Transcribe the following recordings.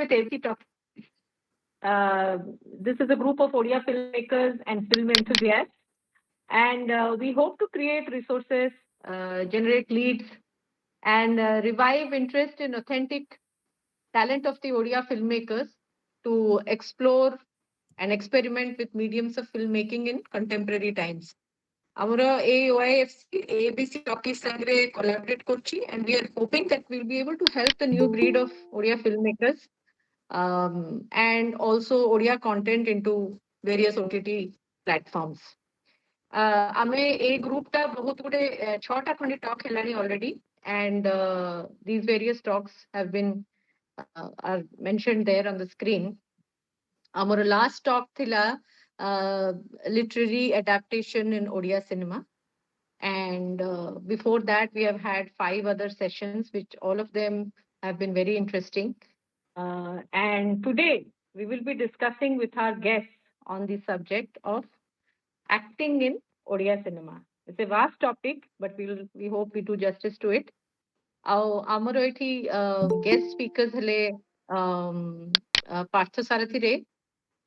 with AC Talk. This is a group of Odia filmmakers and film enthusiasts, and we hope to create resources, generate leads, and revive interest in authentic talent of the Odia filmmakers to explore and experiment with mediums of filmmaking in contemporary times. Our AOIFC, ABC Talkies Sangre collaborate Kochi, and we are hoping that we'll be able to help the new breed of Odia filmmakers and also Odia content into various OTT platforms. ଆମେ ଏଇ group ଟା ବହୁତ ଗୁଡେ 6ଟା ଖଣ୍ଡେ talk ହେଲାଣି already, and these various talks have been are mentioned there on the screen. Our last talk thila literary adaptation in Odia cinema, and before that we have had 5 other sessions which all of them have been very interesting. And today we will be discussing with our guests on the subject of acting in Odia cinema. It's a vast topic, but we hope we do justice to it. Our guest speakers hale Partha Sarathi Ray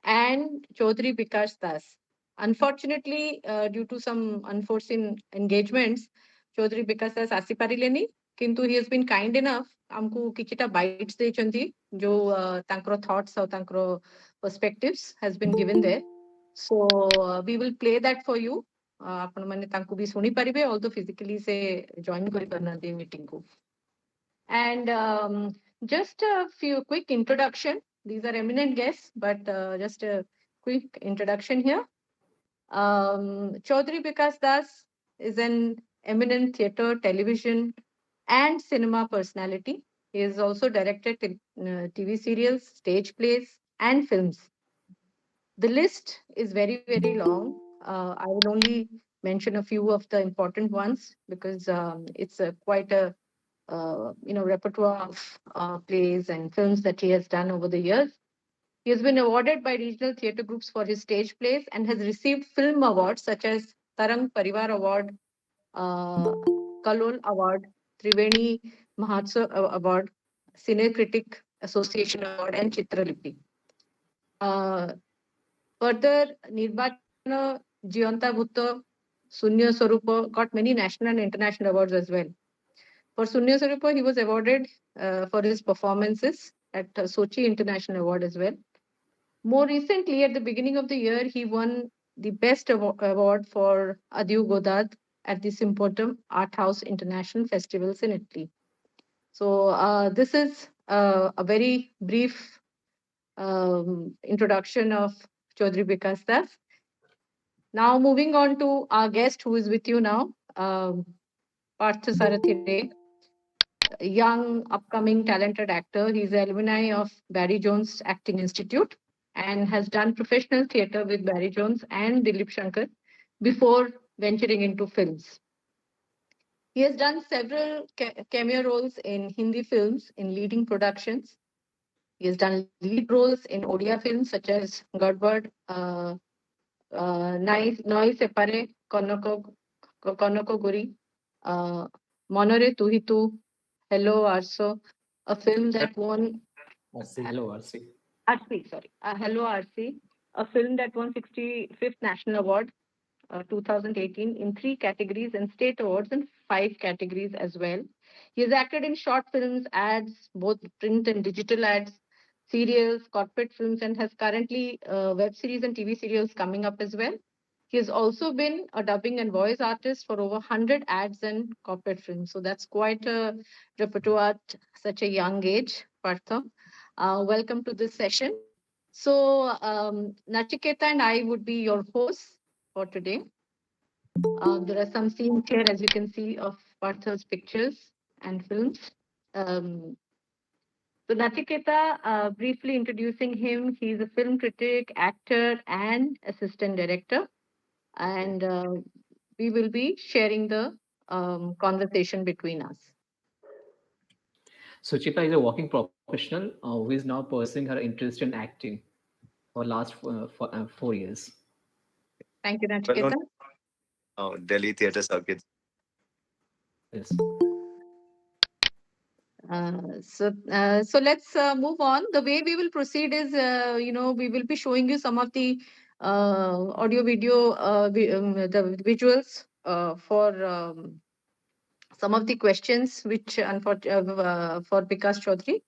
and Chaudhary Bikash Das. Unfortunately, due to some unforeseen engagements, Chaudhary Bikash Das ଆସିପାରିଲେନି, କିନ୍ତୁ he has been kind enough ଆମକୁ କିଛିଟା bites ଦେଇଛନ୍ତି जो ତାଙ୍କର thoughts ଆଉ ତାଙ୍କର perspectives has been given there. So we will play that for you. ଆପଣ ମାନେ ତାଙ୍କୁ ବି ଶୁଣି ପାରିବେ, although physically ସେ join କରିପାରୁନାହାନ୍ତି meeting କୁ. And just a few quick introduction. These are eminent guests, but just a quick introduction here. Chaudhary Bikash Das is an eminent theatre, television, and cinema personality. He has also directed TV serials, stage plays, and films. The list is very, very long. I will only mention a few of the important ones because it's quite a repertoire of plays and films that he has done over the years. He has been awarded by regional theatre groups for his stage plays and has received film awards such as Tarang Parivar Award, Kalol Award, Triveni Mahotsav Award, Cine Critic Association Award, and Chitralipi. Further, Nirbachana Jiyanta Bhutta, Sunya Swarupa got many national and international awards as well. For Sunya Swarupa, he was awarded for his performances at Sochi International Award as well. More recently, at the beginning of the year, he won the Best Award for Adieu Godad at the Symposium Art House International Festivals in Italy. So this is a very brief introduction of Chaudhary Bikash Das. Now moving on to our guest who is with you now, Partha Sarathi Ray, a young, upcoming, talented actor. He's an alumni of Barry Jones Acting Institute and has done professional theatre with Barry Jones and Dilip Shankar before venturing into films. He has done several cameo roles in Hindi films in leading productions. He has done lead roles in Odia films such as Gadbad, Noi Separe, Konoko Guri, Monore Tu Hi Tu, Hello Arso, a film that won... Hello RC. RC, sorry. Hello RC, a film that won 65th National Award 2018 in 3 categories and state awards in 5 categories as well. He has acted in short films, ads, both print and digital ads, serials, corporate films, and has currently web series and TV serials coming up as well. He has also been a dubbing and voice artist for over 100 ads and corporate films. So that's quite a repertoire at such a young age, Partha. Welcome to this session. So Nachiketa and I would be your hosts for today. There are some scenes here, as you can see, of Partha's pictures and films. So Nachiketa, briefly introducing him, he's a film critic, actor, and assistant director. And we will be sharing the conversation between us. Suchita is a working professional who is now pursuing her interest in acting for last 4 years. Thank you, Nachiketa. Delhi theatre circuit. Yes. So let's move on. The way we will proceed is, we will be showing you some of the audio, video, the visuals for some of the questions which, for Vikas Chaudhary,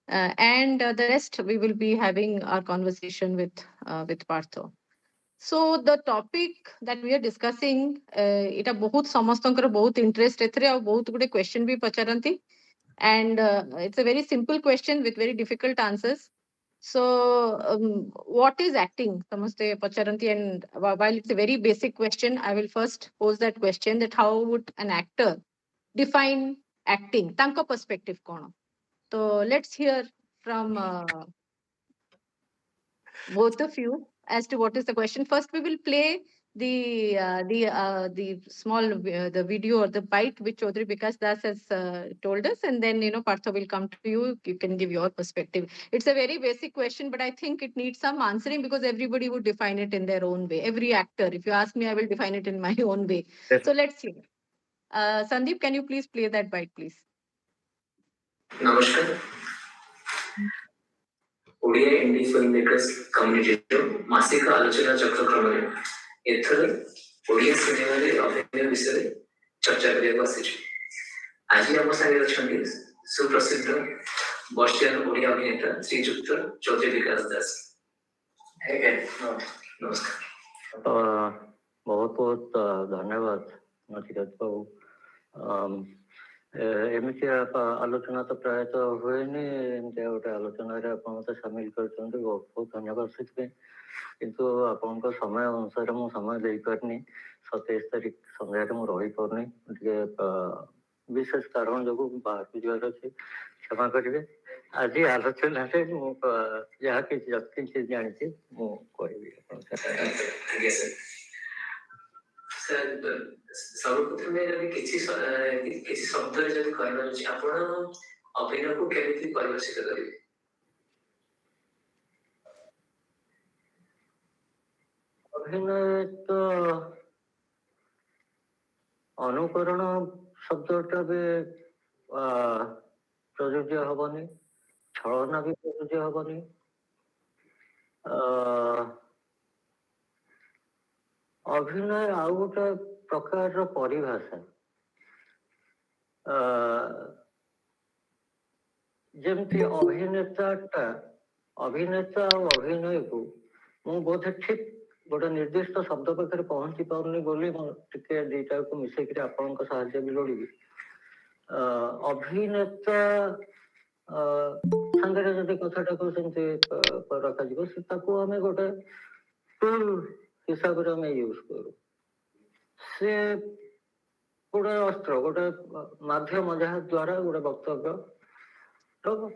and the rest we will be having our conversation with Partho. So the topic that we are discussing, এটা ବହୁତ ସମସ୍ତଙ୍କର ବହୁତ interest ଏଥିରେ ଆଉ ବହୁତ ଗୁଡେ question ବି ପଚାରନ୍ତି, and it's a very simple question with very difficult answers. So what is acting? ସମସ୍ତେ ପଚାରନ୍ତି, and while it's a very basic question, I will first pose that question, that how would an actor define acting? ତାଙ୍କ perspective କ'ଣ? So let's hear from both of you as to what is the question. First, we will play the small the video or the bite which Chaudhary Vikas Das has told us, and then Partha will come to you. You can give your perspective. It's a very basic question, but I think it needs some answering because everybody would define it in their own way. Every actor, if you ask me, I will define it in my own way. Yes. So let's see. Sandeep, can you please play that bite, please? नमस्कार. Odia indie film makers community मासिक आलोचना चक्रक्रमରେ ଏଥର ଓଡ଼ିଆ ସିନେମାରେ ଅଭିନୟ ବିଷୟରେ ଚର୍ଚ୍ଚା କରିବାକୁ ଆସିଛୁ. ଆଜି ଆମ ସାଙ୍ଗରେ ଅଛନ୍ତି ସୁପ୍ରସିଦ୍ଧ ବର୍ଷୀୟାନ ଓଡ଼ିଆ ଅଭିନେତା ଶ୍ରୀଯୁକ୍ତ ଚୌଧୁରୀ ବିକାଶ ଦାସ. ନମସ୍କାର. बहुत बहुत धन्यवाद नचिकेत बाबू. एमती आलोचना तो प्रायतः हुए एमती गोटे आलोचन मत सामिल कर बहुत बहुत धन्यवाद से किंतु आपण समय अनुसार मु समय दे पारनी 27 तारीख संध्या रही पारनी विशेष कारण जो बाहर जावार अच्छे क्षमा करेंगे. आज आलोचना जहाँ कि जानी मुझे सर्वप्रथमे किसी शब्द आप अभिनय को केमिति परिभाषित करेंगे? अभिनय तो अनुकरण शब्दटा भी प्रयोज्य हेनी, छलना भी प्रयोज्य हेनी. अभिनय आउ गोटे प्रकार परिभाषा जमती अभिनेता और अभिनय को मु बोधे ठीक गोटे निर्दिष्ट शब्द पाखे पहुंची पारनी बोली टे दीटा को मिसेक आपण साहाय्य भी लोड़ी. अभिनेता सांगे जब कथाटा को रखा आम गोटे टूल हिसाब से आम यूज करूँ. से गोटे अस्त्र गोटे माध्यम जहाँ द्वारा गोटे वक्तव्य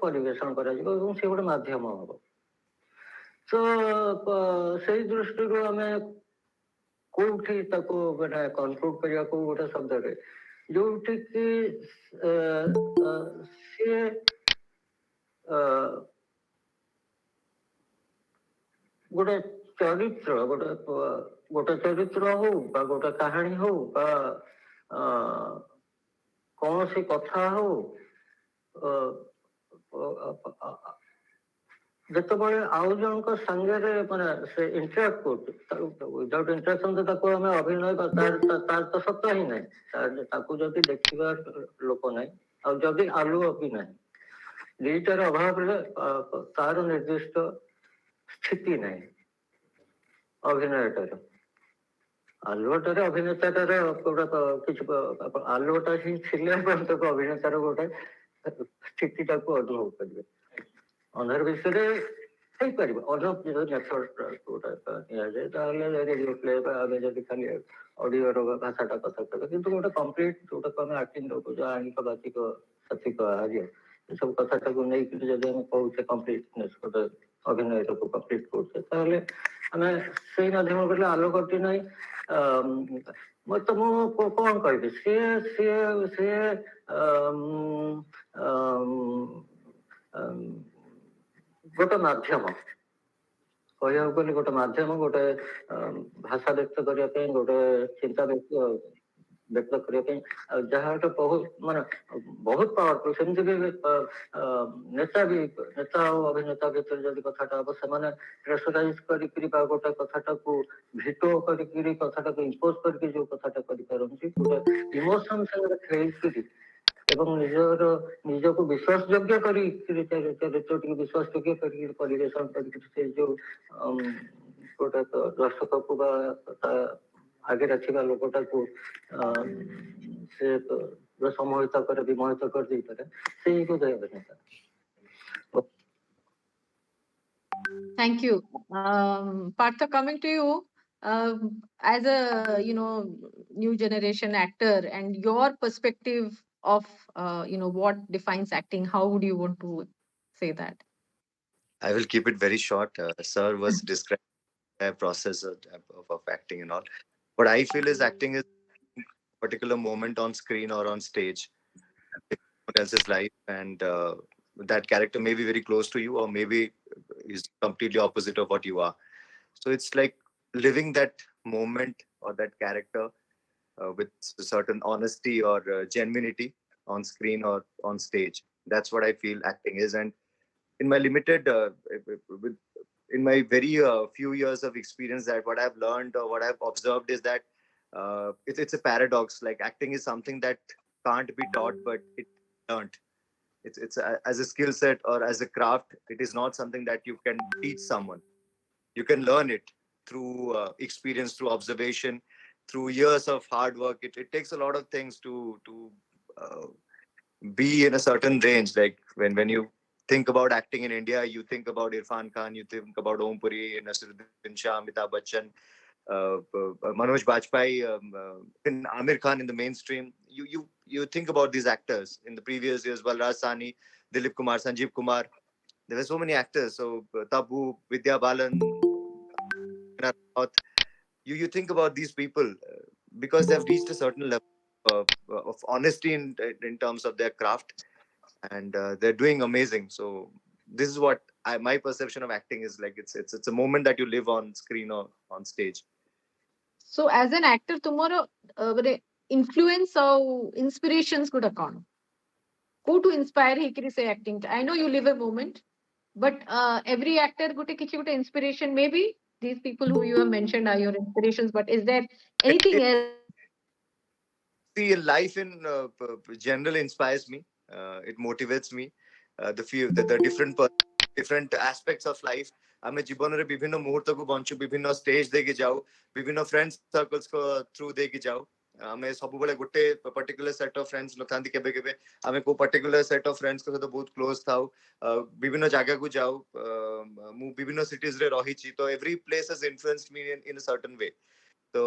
परिवेषण कर गोटे माध्यम हम. तो से दृष्टि आम कौटी मैंने कनक्लूड करने गोटे शब्द जो सी गोटे चरित्र गोटे चरित्र हो गोटे कहानी हो कौन सी कथा हो जिते आउ जन सांगे माने से इंटरेक्ट कर विदाउट इंटरेक्शन तो आम अभिनय तार तो सत्ता ही ना जदि देखा लोक ना आदि आलुओ भी ना दुईटार अभाव तार निर्दिष्ट स्थिति ना अभिनयटार आलुटार अभिनेताटार गोटे किसी आलुटा ही अभिनेतार गोटे स्थिति अनुभव करेंगे. अंधार विषय पार अनफ मेथड गोटे रेडियो प्ले आम जब खाली ऑडियो भाषाटा कथा कह कि गोटे कम्प्लीट जोटा आम आक्टिंग जो आणिक बाचिक साथिक आर्य सब कथा को नहीं जब आम कहूचे कम्प्लीटनेस गोटे अभिनय को कम्प्लीट करुचे आम से माध्यम बोले आलोकटी ना तो मुझे कौन कह सी सी सी गोटे माध्यम कह गोटे माध्यम गोटे भाषा व्यक्त करने गोटे चिंता व्यक्त व्यक्त करने पे जहाँ तो बहुत माने बहुत पावरफुल सेमती भी नेता और अभिनेता भीतर जदि कथाटा हम से प्रेसराइज करी गोटे कथाटा को भिटो करी कथाटा को इम्पोज करके जो कथाटा करि परंती गोटे इमोशन से खेल एवं निजर निजको विश्वास योग्य करी चरित्र विश्वास योग्य करी परिवेशन करके से जो गोटे दर्शक को बा आगे रखा लोकटा को से सम्मोहित कर विमोहित कर दे पारे से को दे अभिनेता। Thank you. Partha, coming to you, as a new generation actor and your perspective of what defines acting, how would you want to say that? I will keep it very short. Sir was describing the process of acting and all. What I feel is acting is a particular moment on screen or on stage in someone else's life, and that character may be very close to you, or maybe is completely opposite of what you are. So it's like living that moment or that character with certain honesty or genuinity on screen or on stage. That's what I feel acting is, and in my limited with in my very few years of experience, that what I've learned or what I've observed is that it's a paradox. Like acting is something that can't be taught, but it's learned. As a skill set or as a craft. It is not something that you can teach someone. You can learn it through experience, through observation, through years of hard work. It takes a lot of things to uh, be in a certain range. Like when you think about acting in India, you think about Irfan Khan, you think about Om Puri, Nasiruddin Shah, Amitabh Bachchan, Manoj Bajpayee, in Amir Khan in the mainstream. You think about these actors in the previous years, Balraj Sani, Dilip Kumar, Sanjeev Kumar. There were so many actors. So Tabu, Vidya Balan, you think about these people because they've reached a certain level of honesty in terms of their craft, and they're doing amazing. So this is what my perception of acting is like. It's a moment that you live on screen or on stage. So, as an actor, tomorrow, influence or inspirations could account. Who to inspire he say acting? I know you live a moment, but every actor go take inspiration. Maybe these people who you have mentioned are your inspirations, but is there anything else? See, life in general inspires me. It motivates me. The different aspects of life. ଆମେ ଜୀବନରେ ବିଭିନ୍ନ ମୁହୂର୍ତ୍ତକୁ ବଞ୍ଚୁ, ବିଭିନ୍ନ stage ଦେଇକି ଯାଉ, ବିଭିନ୍ନ friend circles through ଦେଇକି ଯାଉ। ଆମେ ସବୁବେଳେ ଗୋଟେ ପର୍ଟିକୁଲାର ସେଟ୍ ଅଫ୍ ଫ୍ରେଣ୍ଡସ୍ ନଥାନ୍ତି। କେବେ କେବେ ଆମେ କୋଉ ପର୍ଟିକୁଲାର ସେଟ୍ ଅଫ୍ ଫ୍ରେଣ୍ଡସ୍ଙ୍କ ସହିତ ବହୁତ କ୍ଲୋଜ୍ ଥାଉ। ବିଭିନ୍ନ ଜାଗାକୁ ଯାଉ। ମୁଁ ବିଭିନ୍ନ ସିଟିଜରେ ରହିଛି, ତ ଏଭ୍ରି ପ୍ଲେସ୍ ହାଜ୍ ଇନଫ୍ଲୁଏନ୍ସଡ୍ ମି ଇନ୍ ଅ ସର୍ଟନ୍ वे। तो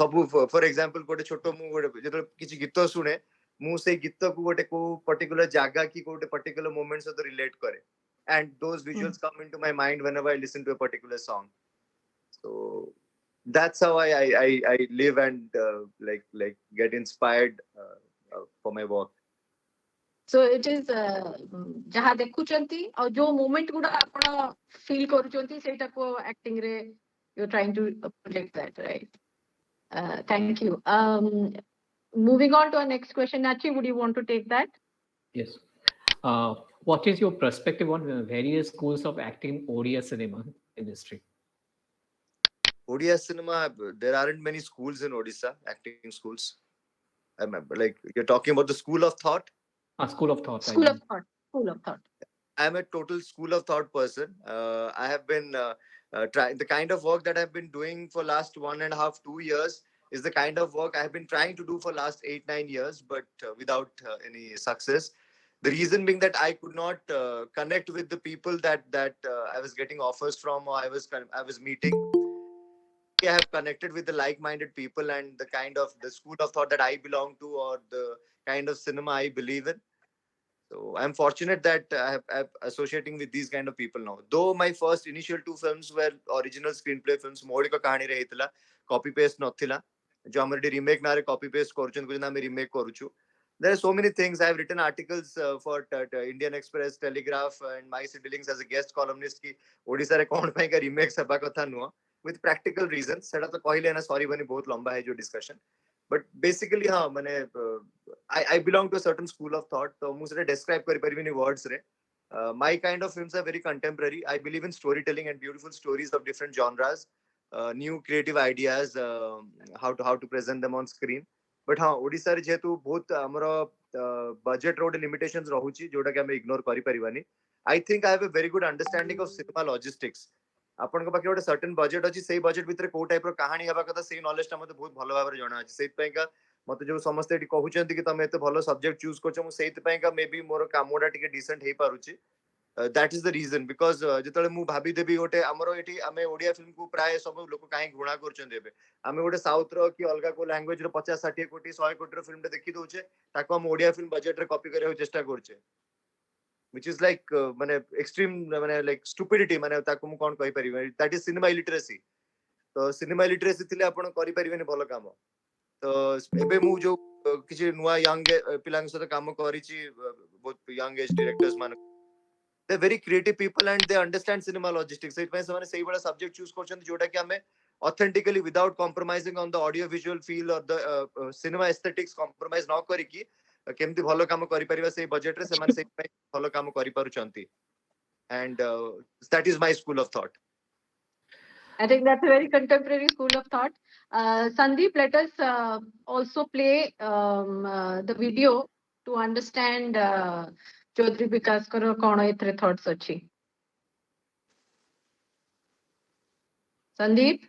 ସବୁ ଫର ଏକ୍ସାମ୍ପଲ ଗୋଟେ ଛୋଟ ମୁଁ ଗୋଟେ ଯେତେବେଳେ କିଛି ଗୀତ ଶୁଣେ, ମୁଁ ସେଇ ଗୀତକୁ ଗୋଟେ କୋଉ ପର୍ଟିକୁଲାର ଜାଗା କି ଗୋଟେ ପର୍ଟିକୁଲାର ମୋମେଣ୍ଟ ସହିତ ରିଲେଟ କରେ, and those visuals come into my mind whenever I listen to a particular song. So that's how I live and like get inspired for my work. So it is jaha dekhuchanti aur jo moment guda apna feel karuchanti seita ko acting re you're trying to project that, right? Thank you. Moving on to our next question, Nachi, would you want to take that? Yes. What is your perspective on various schools of acting in Odia cinema industry? Odia cinema, there aren't many schools in Odisha, acting schools. I remember, like you're talking about the school of thought. School of thought. School of thought. School of thought. I'm a total school of thought person. I have been trying the kind of work that I've been doing for last 1.5, 2 years is the kind of work I've been trying to do for last 8, 9 years, but without any success. The reason being that I could not connect with the people that I was getting offers from, or I was meeting. I have connected with the like-minded people and the kind of the school of thought that I belong to, or the kind of cinema I believe in. So I'm fortunate that I'm associating with these kind of people now. Though my first initial 2 films were original screenplay films, मोड़ी का कहानी रही थला, copy paste नथिला, जो हमारे remake ना रे copy paste करूचन कुछ ना मैं remake करूचु. There are so many things. I've written articles for Indian Express, Telegraph, and my siblings as a guest columnist की ओडिशा रे कौन पाई का remake सभा कथा नुआ with practical reasons. सेटा तो कहले ना sorry बनी बहुत लंबा है जो discussion. but basically हाँ मैंने I belong to a certain school of thought, तो मुझे describe करी परिविनी words रे. My kind of films are very contemporary. I believe in storytelling and beautiful stories of different genres, new creative ideas, how to present them on screen. But हाँ ओडिशा रे जेतु बहुत हमरो budget रो limitations रहुची जोटा कि हमें ignore करी परिवानी. I think I have a very good understanding of cinema logistics. आपन पाखे गोटे सर्टेन बजेट अच्छी से बजेट भितर को टाइप रो कहानी हेबा कथा से नॉलेज टा मते बहुत भलो भाबरे जणा अछि सेत पयका मते जो समस्त एटी कहउचंती कि तमे एते भलो सब्जेक्ट चूज करछ मु सेत पयका मे बी मोर कामोडा टिके डिसेंट हे पारुची. That is the reason because जेतले मु भाबी देबी गोटे हमरो एटी आमे ओडिया फिल्म को प्राय सब लोक काहे घृणा करचंदी एबे आमे गोटे साउथ रो कि अलगा को लैंग्वेज रो 50 60 कोटी 100 कोटी रो फिल्म देखि दोचे ताको हम ओडिया फिल्म बजेट रे कॉपी करे चेष्टा करछे which is like माने extreme माने like stupidity माने ताको मु कोन कहि परिबे that is cinema illiteracy तो cinema illiteracy थिले आपण करि परिबेनी भलो काम तो एबे मु जो किछि नुवा यंग पिलांग सहित काम करिछि बहुत यंग एज डायरेक्टर्स मान they very creative people and they understand cinema logistics set पे से सही बड़ा सब्जेक्ट चूज करछन जोटा कि हमें authentically without compromising on the audio visual feel or the cinema aesthetics compromise न करी कि केमती भलो काम करि परिबा से बजेट रे से माने से भलो काम करि पारुचंती and that is my school of thought. I think that's a very contemporary school of thought. Sandeep, let us also play the video to understand Chaudhary Vikas karo kono ethre thoughts achi. Sandeep?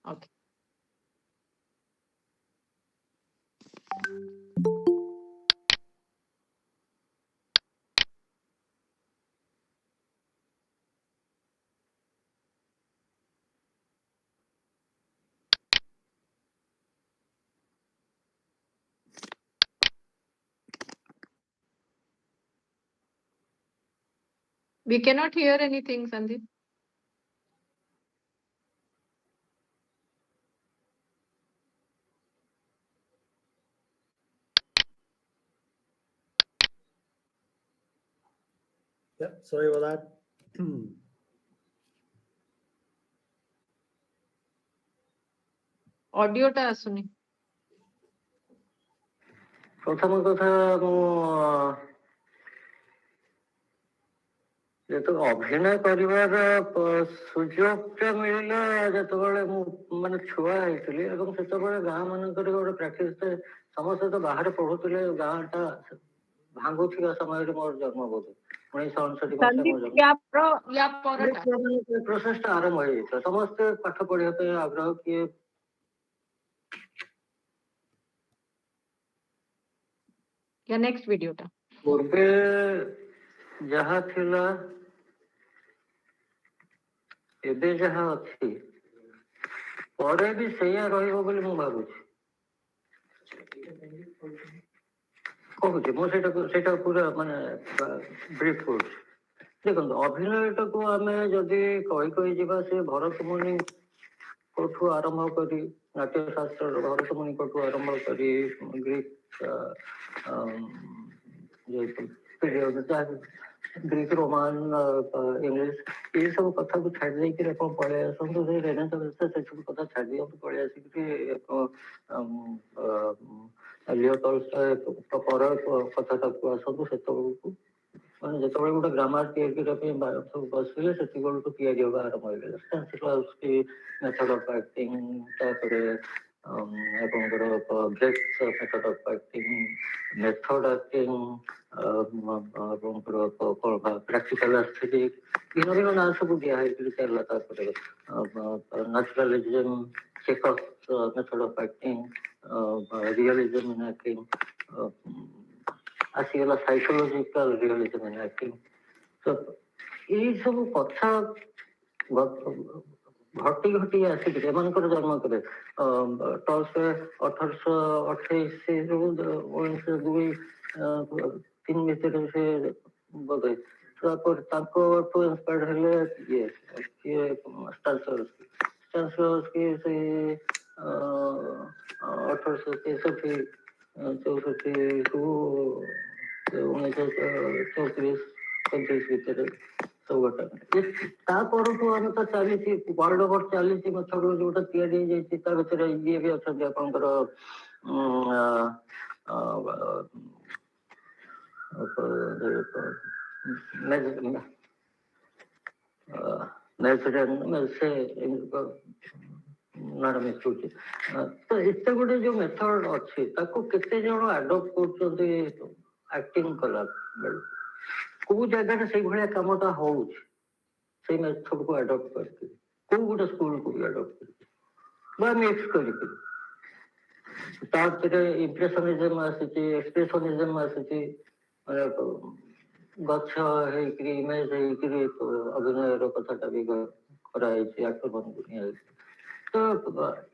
Okay. We cannot hear anything, Sandeep. Yeah, sorry about that. Audio ta asuni. प्रथम कथा मु ଯେତେ ଅଭିନୟ କରିବାର ସୁଯୋଗଟା ମିଳିଲା ଯେତେବେଳେ ମୁଁ ମାନେ ଛୁଆ ହେଇଥିଲି ଏବଂ ସେତେବେଳେ ଗାଁ ମାନଙ୍କରେ ଗୋଟେ ପ୍ରାକ୍ଟିସ ଥାଏ ସମସ୍ତେ ତ ବାହାରେ ପଢୁଥିଲେ ଗାଁଟା ଭାଙ୍ଗୁଥିବା ସମୟରେ ମୋର ଜନ୍ମ ବୋଧେ 1969 ମସିହା ମୋର ଜନ୍ମ ପ୍ରୋସେସଟା ଆରମ୍ଭ ହେଇଯାଇଥିଲା ସମସ୍ତେ ପାଠ ପଢିବା ପାଇଁ ଆଗ୍ରହ କିଏ next video ta ପୂର୍ବେ ଯାହା ଥିଲା ଏବେ ଯାହା ଅଛି ପରେ ବି ସେଇଆ ରହିବ ବୋଲି ମୁଁ ଭାବୁଛି କହୁଛି ମୁଁ ସେଇଟା ପୁରା ମାନେ ବ୍ରିଫ କରୁଛି ଦେଖନ୍ତୁ ଅଭିନୟଟାକୁ ଆମେ ଯଦି କହି ଯିବା ସେ ଭରତ ମୁନିଙ୍କଠୁ ଆରମ୍ଭ କରି ନାଟ୍ୟଶାସ୍ତ୍ରର ଭରତ ମୁନିଙ୍କଠୁ ଆରମ୍ଭ କରି ଗ୍ରୀକ ଗ୍ରୀକ ରୋମାନ ଇଂଲିଶ ଏଇ ସବୁ କଥାକୁ ଛାଡି ଦେଇକିରି ଆପଣ ପଳେଇ ଆସନ୍ତୁ ସେ ରେନେସାନ୍ସ ସେ ସବୁ କଥା ଛାଡି ଦିଅନ୍ତୁ ପଳେଇ ଆସିକିରି ଲିଓ ଟଲଷ୍ଟୟ ପର କଥାଟାକୁ ଆସନ୍ତୁ ସେତେବେଳକୁ ମାନେ ଯେତେବେଳେ ଗୋଟେ ଗ୍ରାମାର ତିଆରି କରିବା ପାଇଁ ସବୁ ବସିଲେ ସେତିକି ତିଆରି ହେବା ଆରମ୍ଭ ହେଇଗଲା ଷ୍ଟାନିସ୍ଲାଭସ୍କି ମେଥଡ ଅଫ ଆକ୍ଟିଂ ତାପରେ ଆପଣଙ୍କର Brecht's method of acting method acting ଆପଣଙ୍କର ପ୍ରାକ୍ଟିକାଲ ଆସ୍ଥେଟିକ୍ ଭିନ୍ନ ଭିନ୍ନ ନାଁ ସବୁ ଦିଆ ହେଇକିରି ଚାଲିଲା ତାପରେ naturalism Chekhov method of acting realism in acting ଆସିଗଲା ସାଇକୋଲୋଜିକାଲ ରିଅଲିଜମ ଇନ୍ ଆକ୍ଟିଂ ତ ଏଇ ସବୁ କଥା ଘଟି ଆସିକିରି ଏମାନଙ୍କର ଜନ୍ମ କରେ ଟଲଷ୍ଟୟ 1828 1902 ତିନି ଭିତରେ ସେ ବୋଧେ ତାପରେ ତାଙ୍କଠୁ ଇନ୍ସପାୟାର୍ଡ ହେଲେ କିଏ ଷ୍ଟାନିସ୍ଲାଭସ୍କି ସେଇ 1863 64 ରୁ 1934 35 ଭିତରେ ସବୁ ଗୋଟେ ତା ପରଠୁ ଆମେ ତ ଚାଲିଛି ୱାର୍ଲଡ ଓଭର ଚାଲିଛି ମେଥଡ ଯୋଉଟା ତିଆରି ହେଇଯାଇଛି ତା ଭିତରେ ଇଏ ବି ଅଛନ୍ତି ଆପଣଙ୍କର ମିଶୁଛି ତ ଏତେ ଗୋଟେ ଯୋଉ ମେଥଡ ଅଛି ତାକୁ କେତେ ଜଣ ଆଡପ୍ଟ କରୁଛନ୍ତି ଆକ୍ଟିଂ କଲା ବେଳକୁ କୋଉ ଜାଗାରେ ସେଇଭଳିଆ କାମଟା ହଉଛି ସେଇ ମେଥଡକୁ ଆଡପ୍ଟ କରିକି କୋଉ ଗୋଟେ ସ୍କୁଲକୁ ବି ଆଡପ୍ଟ କରିକି ବା ମିକ୍ସ କରିକି ତା ଭିତରେ ଇମ୍ପ୍ରେସନିଜମ ଆସିଛି ଏକ୍ସପ୍ରେସନିଜମ ଆସିଛି ଗଛ ହେଇକିରି ଇମେଜ ହେଇକିରି ଅଭିନୟର କଥାଟା ବି କରାହେଇଛି ଆକ୍ଟରମାନଙ୍କୁ ନିଆଯାଇଛି ତ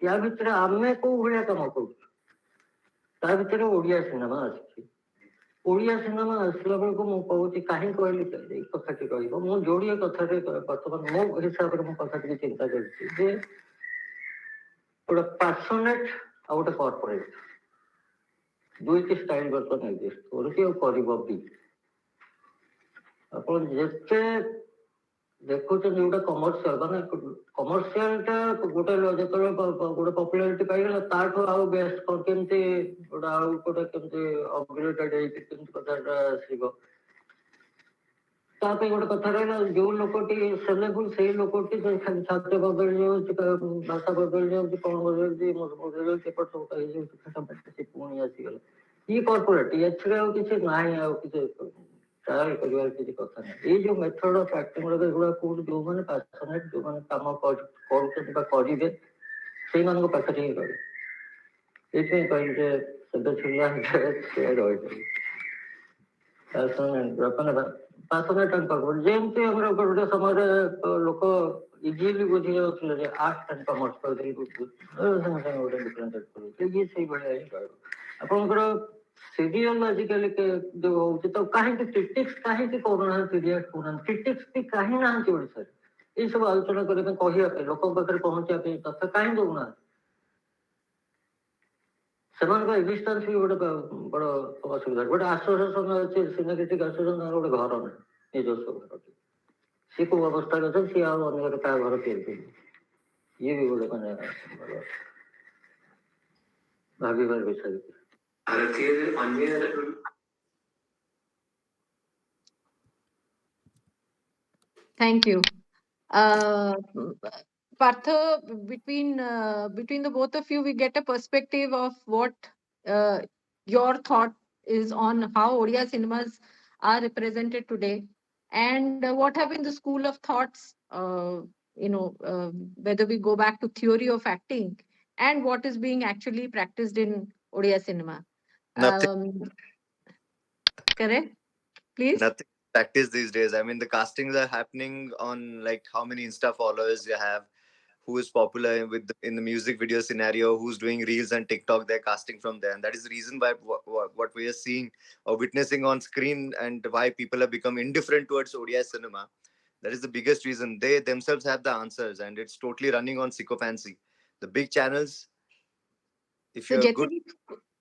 ୟା ଭିତରେ ଆମେ କୋଉ ଭଳିଆ କାମ କରୁଛୁ ତା ଭିତରେ ଓଡିଆ ସିନେମା ଆସିଛି ଓଡିଆ ସିନେମା ଆସିଲା ବେଳକୁ ମୁଁ କହୁଛି କାହିଁ କହିଲି ଏଇ କଥାଟି ରହିବ ମୁଁ ଯୋଡ଼ିଏ କଥାରେ ବର୍ତ୍ତମାନ ମୋ ହିସାବରେ ମୁଁ କଥାଟିକି ଚିନ୍ତା କରିଛି ଯେ ଗୋଟେ ପାସନେଟ ଆଉ ଗୋଟେ କର୍ପୋରେଟ ଦୁଇଟି ଷ୍ଟାଇଲ ବର୍ତ୍ତମାନ ଏକ୍ଜିଷ୍ଟ କରୁଛି ଆଉ କରିବ ବି ଆପଣ ଯେତେ ଦେଖୁଛନ୍ତି ଗୋଟେ କମର୍ସିଆଲ ମାନେ କମର୍ସିଆଲଟା ଗୋଟେ ଯେତେବେଳେ ଗୋଟେ ପପୁଲାରିଟି ପାଇଗଲା ତାଠୁ ଆଉ ବେଷ୍ଟ କେମିତି ଗୋଟେ ଆଉ ଗୋଟେ କେମିତି ଅପଗ୍ରେଡେଡ ହେଇକି କେମିତି କଥାଟା ଆସିବ ତା ପାଇଁ ଗୋଟେ କଥା ରହିଲା ଯୋଉ ଲୋକଟି ସେଲେବୁଲ ସେଇ ଲୋକଟି ଖାଲି ଛାତ୍ର ବଦଳି ଯାଉଛି ଭାଷା ବଦଳି ଯାଉଛି କଣ ବଦଳି ଯାଉଛି ଏପଟ ସବୁ ହେଇଯାଉଛି ସେ ପୁଣି ଆସିଗଲା ଇଏ କର୍ପୋରେଟ ଏଥିରେ ଆଉ କିଛି ନାହିଁ ଆଉ କିଛି ଟ୍ରାଏଲ କରିବାର କିଛି କଥା ନାହିଁ ଏଇ ଯୋଉ ମେଥଡ ଅଫ ଆକ୍ଟିଂ ଏଗୁଡା କୋଉଠି ଯୋଉମାନେ ପାସନେଟ ଯୋଉମାନେ କାମ କରୁଛନ୍ତି ବା କରିବେ ସେଇମାନଙ୍କ ପାଖରେ ହିଁ ରହିବ ଏଇଥିପାଇଁ କହିଲି ଯେ ସେବେ ଥିଲା ସେ ରହିଛି ପାସନେଟ ଯେମିତି ଆମର ଗୋଟେ ସମୟରେ ଲୋକ ଇଜିଲି ବୁଝି ଯାଉଥିଲେ ଯେ ଆର୍ଟ ଆଣ୍ଡ କମର୍ସ କହିଦେଲି ସାଙ୍ଗେ ସାଙ୍ଗେ ଗୋଟେ ଡିଫରେନ୍ସିଏଟ କରୁଥିଲେ ଇଏ ସେଇଭଳିଆ ହିଁ ରହିବ ଆପଣଙ୍କର ସିରିଏଲ ଆଜିକାଲି ଯୋଉ ହଉଛି ତ କାହିଁକି କ୍ରିଟିକ୍ସ କାହିଁକି କରୁନାହାନ୍ତି ସିରିଏଲ କରୁନାହାନ୍ତି କ୍ରିଟିକ୍ସ ବି କାହିଁ ନାହାନ୍ତି ଓଡ଼ିଶାରେ ଏଇସବୁ ଆଲୋଚନା କରିବା ପାଇଁ କହିବା ପାଇଁ ଲୋକଙ୍କ ପାଖରେ ପହଞ୍ଚିବା ପାଇଁ ତଥ୍ୟ କାହିଁ ଦଉନାହାନ୍ତି ସେମାନଙ୍କ ଏକ୍ଜିଷ୍ଟାନ୍ସ ବି ଗୋଟେ ବଡ ଅସୁବିଧା ଗୋଟେ ଆସୋସିଏସନ ଅଛି ସିନେକ୍ରିଟିକ ଆସୋସିଏସନ ଗୋଟେ ଘର ନାହିଁ ନିଜସ୍ୱ ଘରଟି ସିଏ କୋଉ ଅବସ୍ଥାରେ ଅଛନ୍ତି ସିଏ ଆଉ ଅନ୍ୟ କାହା ଘର ତିଆରି କରିବେ ଇଏ ବି ଗୋଟେ ମାନେ ଭାବିବାର ବିଷୟ ଭାରତୀୟ ଅନ୍ୟ Thank you. Partha, between the both of you, we get a perspective of what your thought is on how Odia cinemas are represented today, and what have been the school of thoughts. Whether we go back to theory of acting and what is being actually practiced in Odia cinema. Nothing. Correct? Please. Nothing practice these days. I mean, the castings are happening on like how many Insta followers you have, who is popular in the music video scenario, who's doing reels and TikTok. They're casting from there, and that is the reason why what we are seeing or witnessing on screen, and why people have become indifferent towards Odia cinema. That is the biggest reason. They themselves have the answers, and it's totally running on sycophancy. The big channels, if you're good.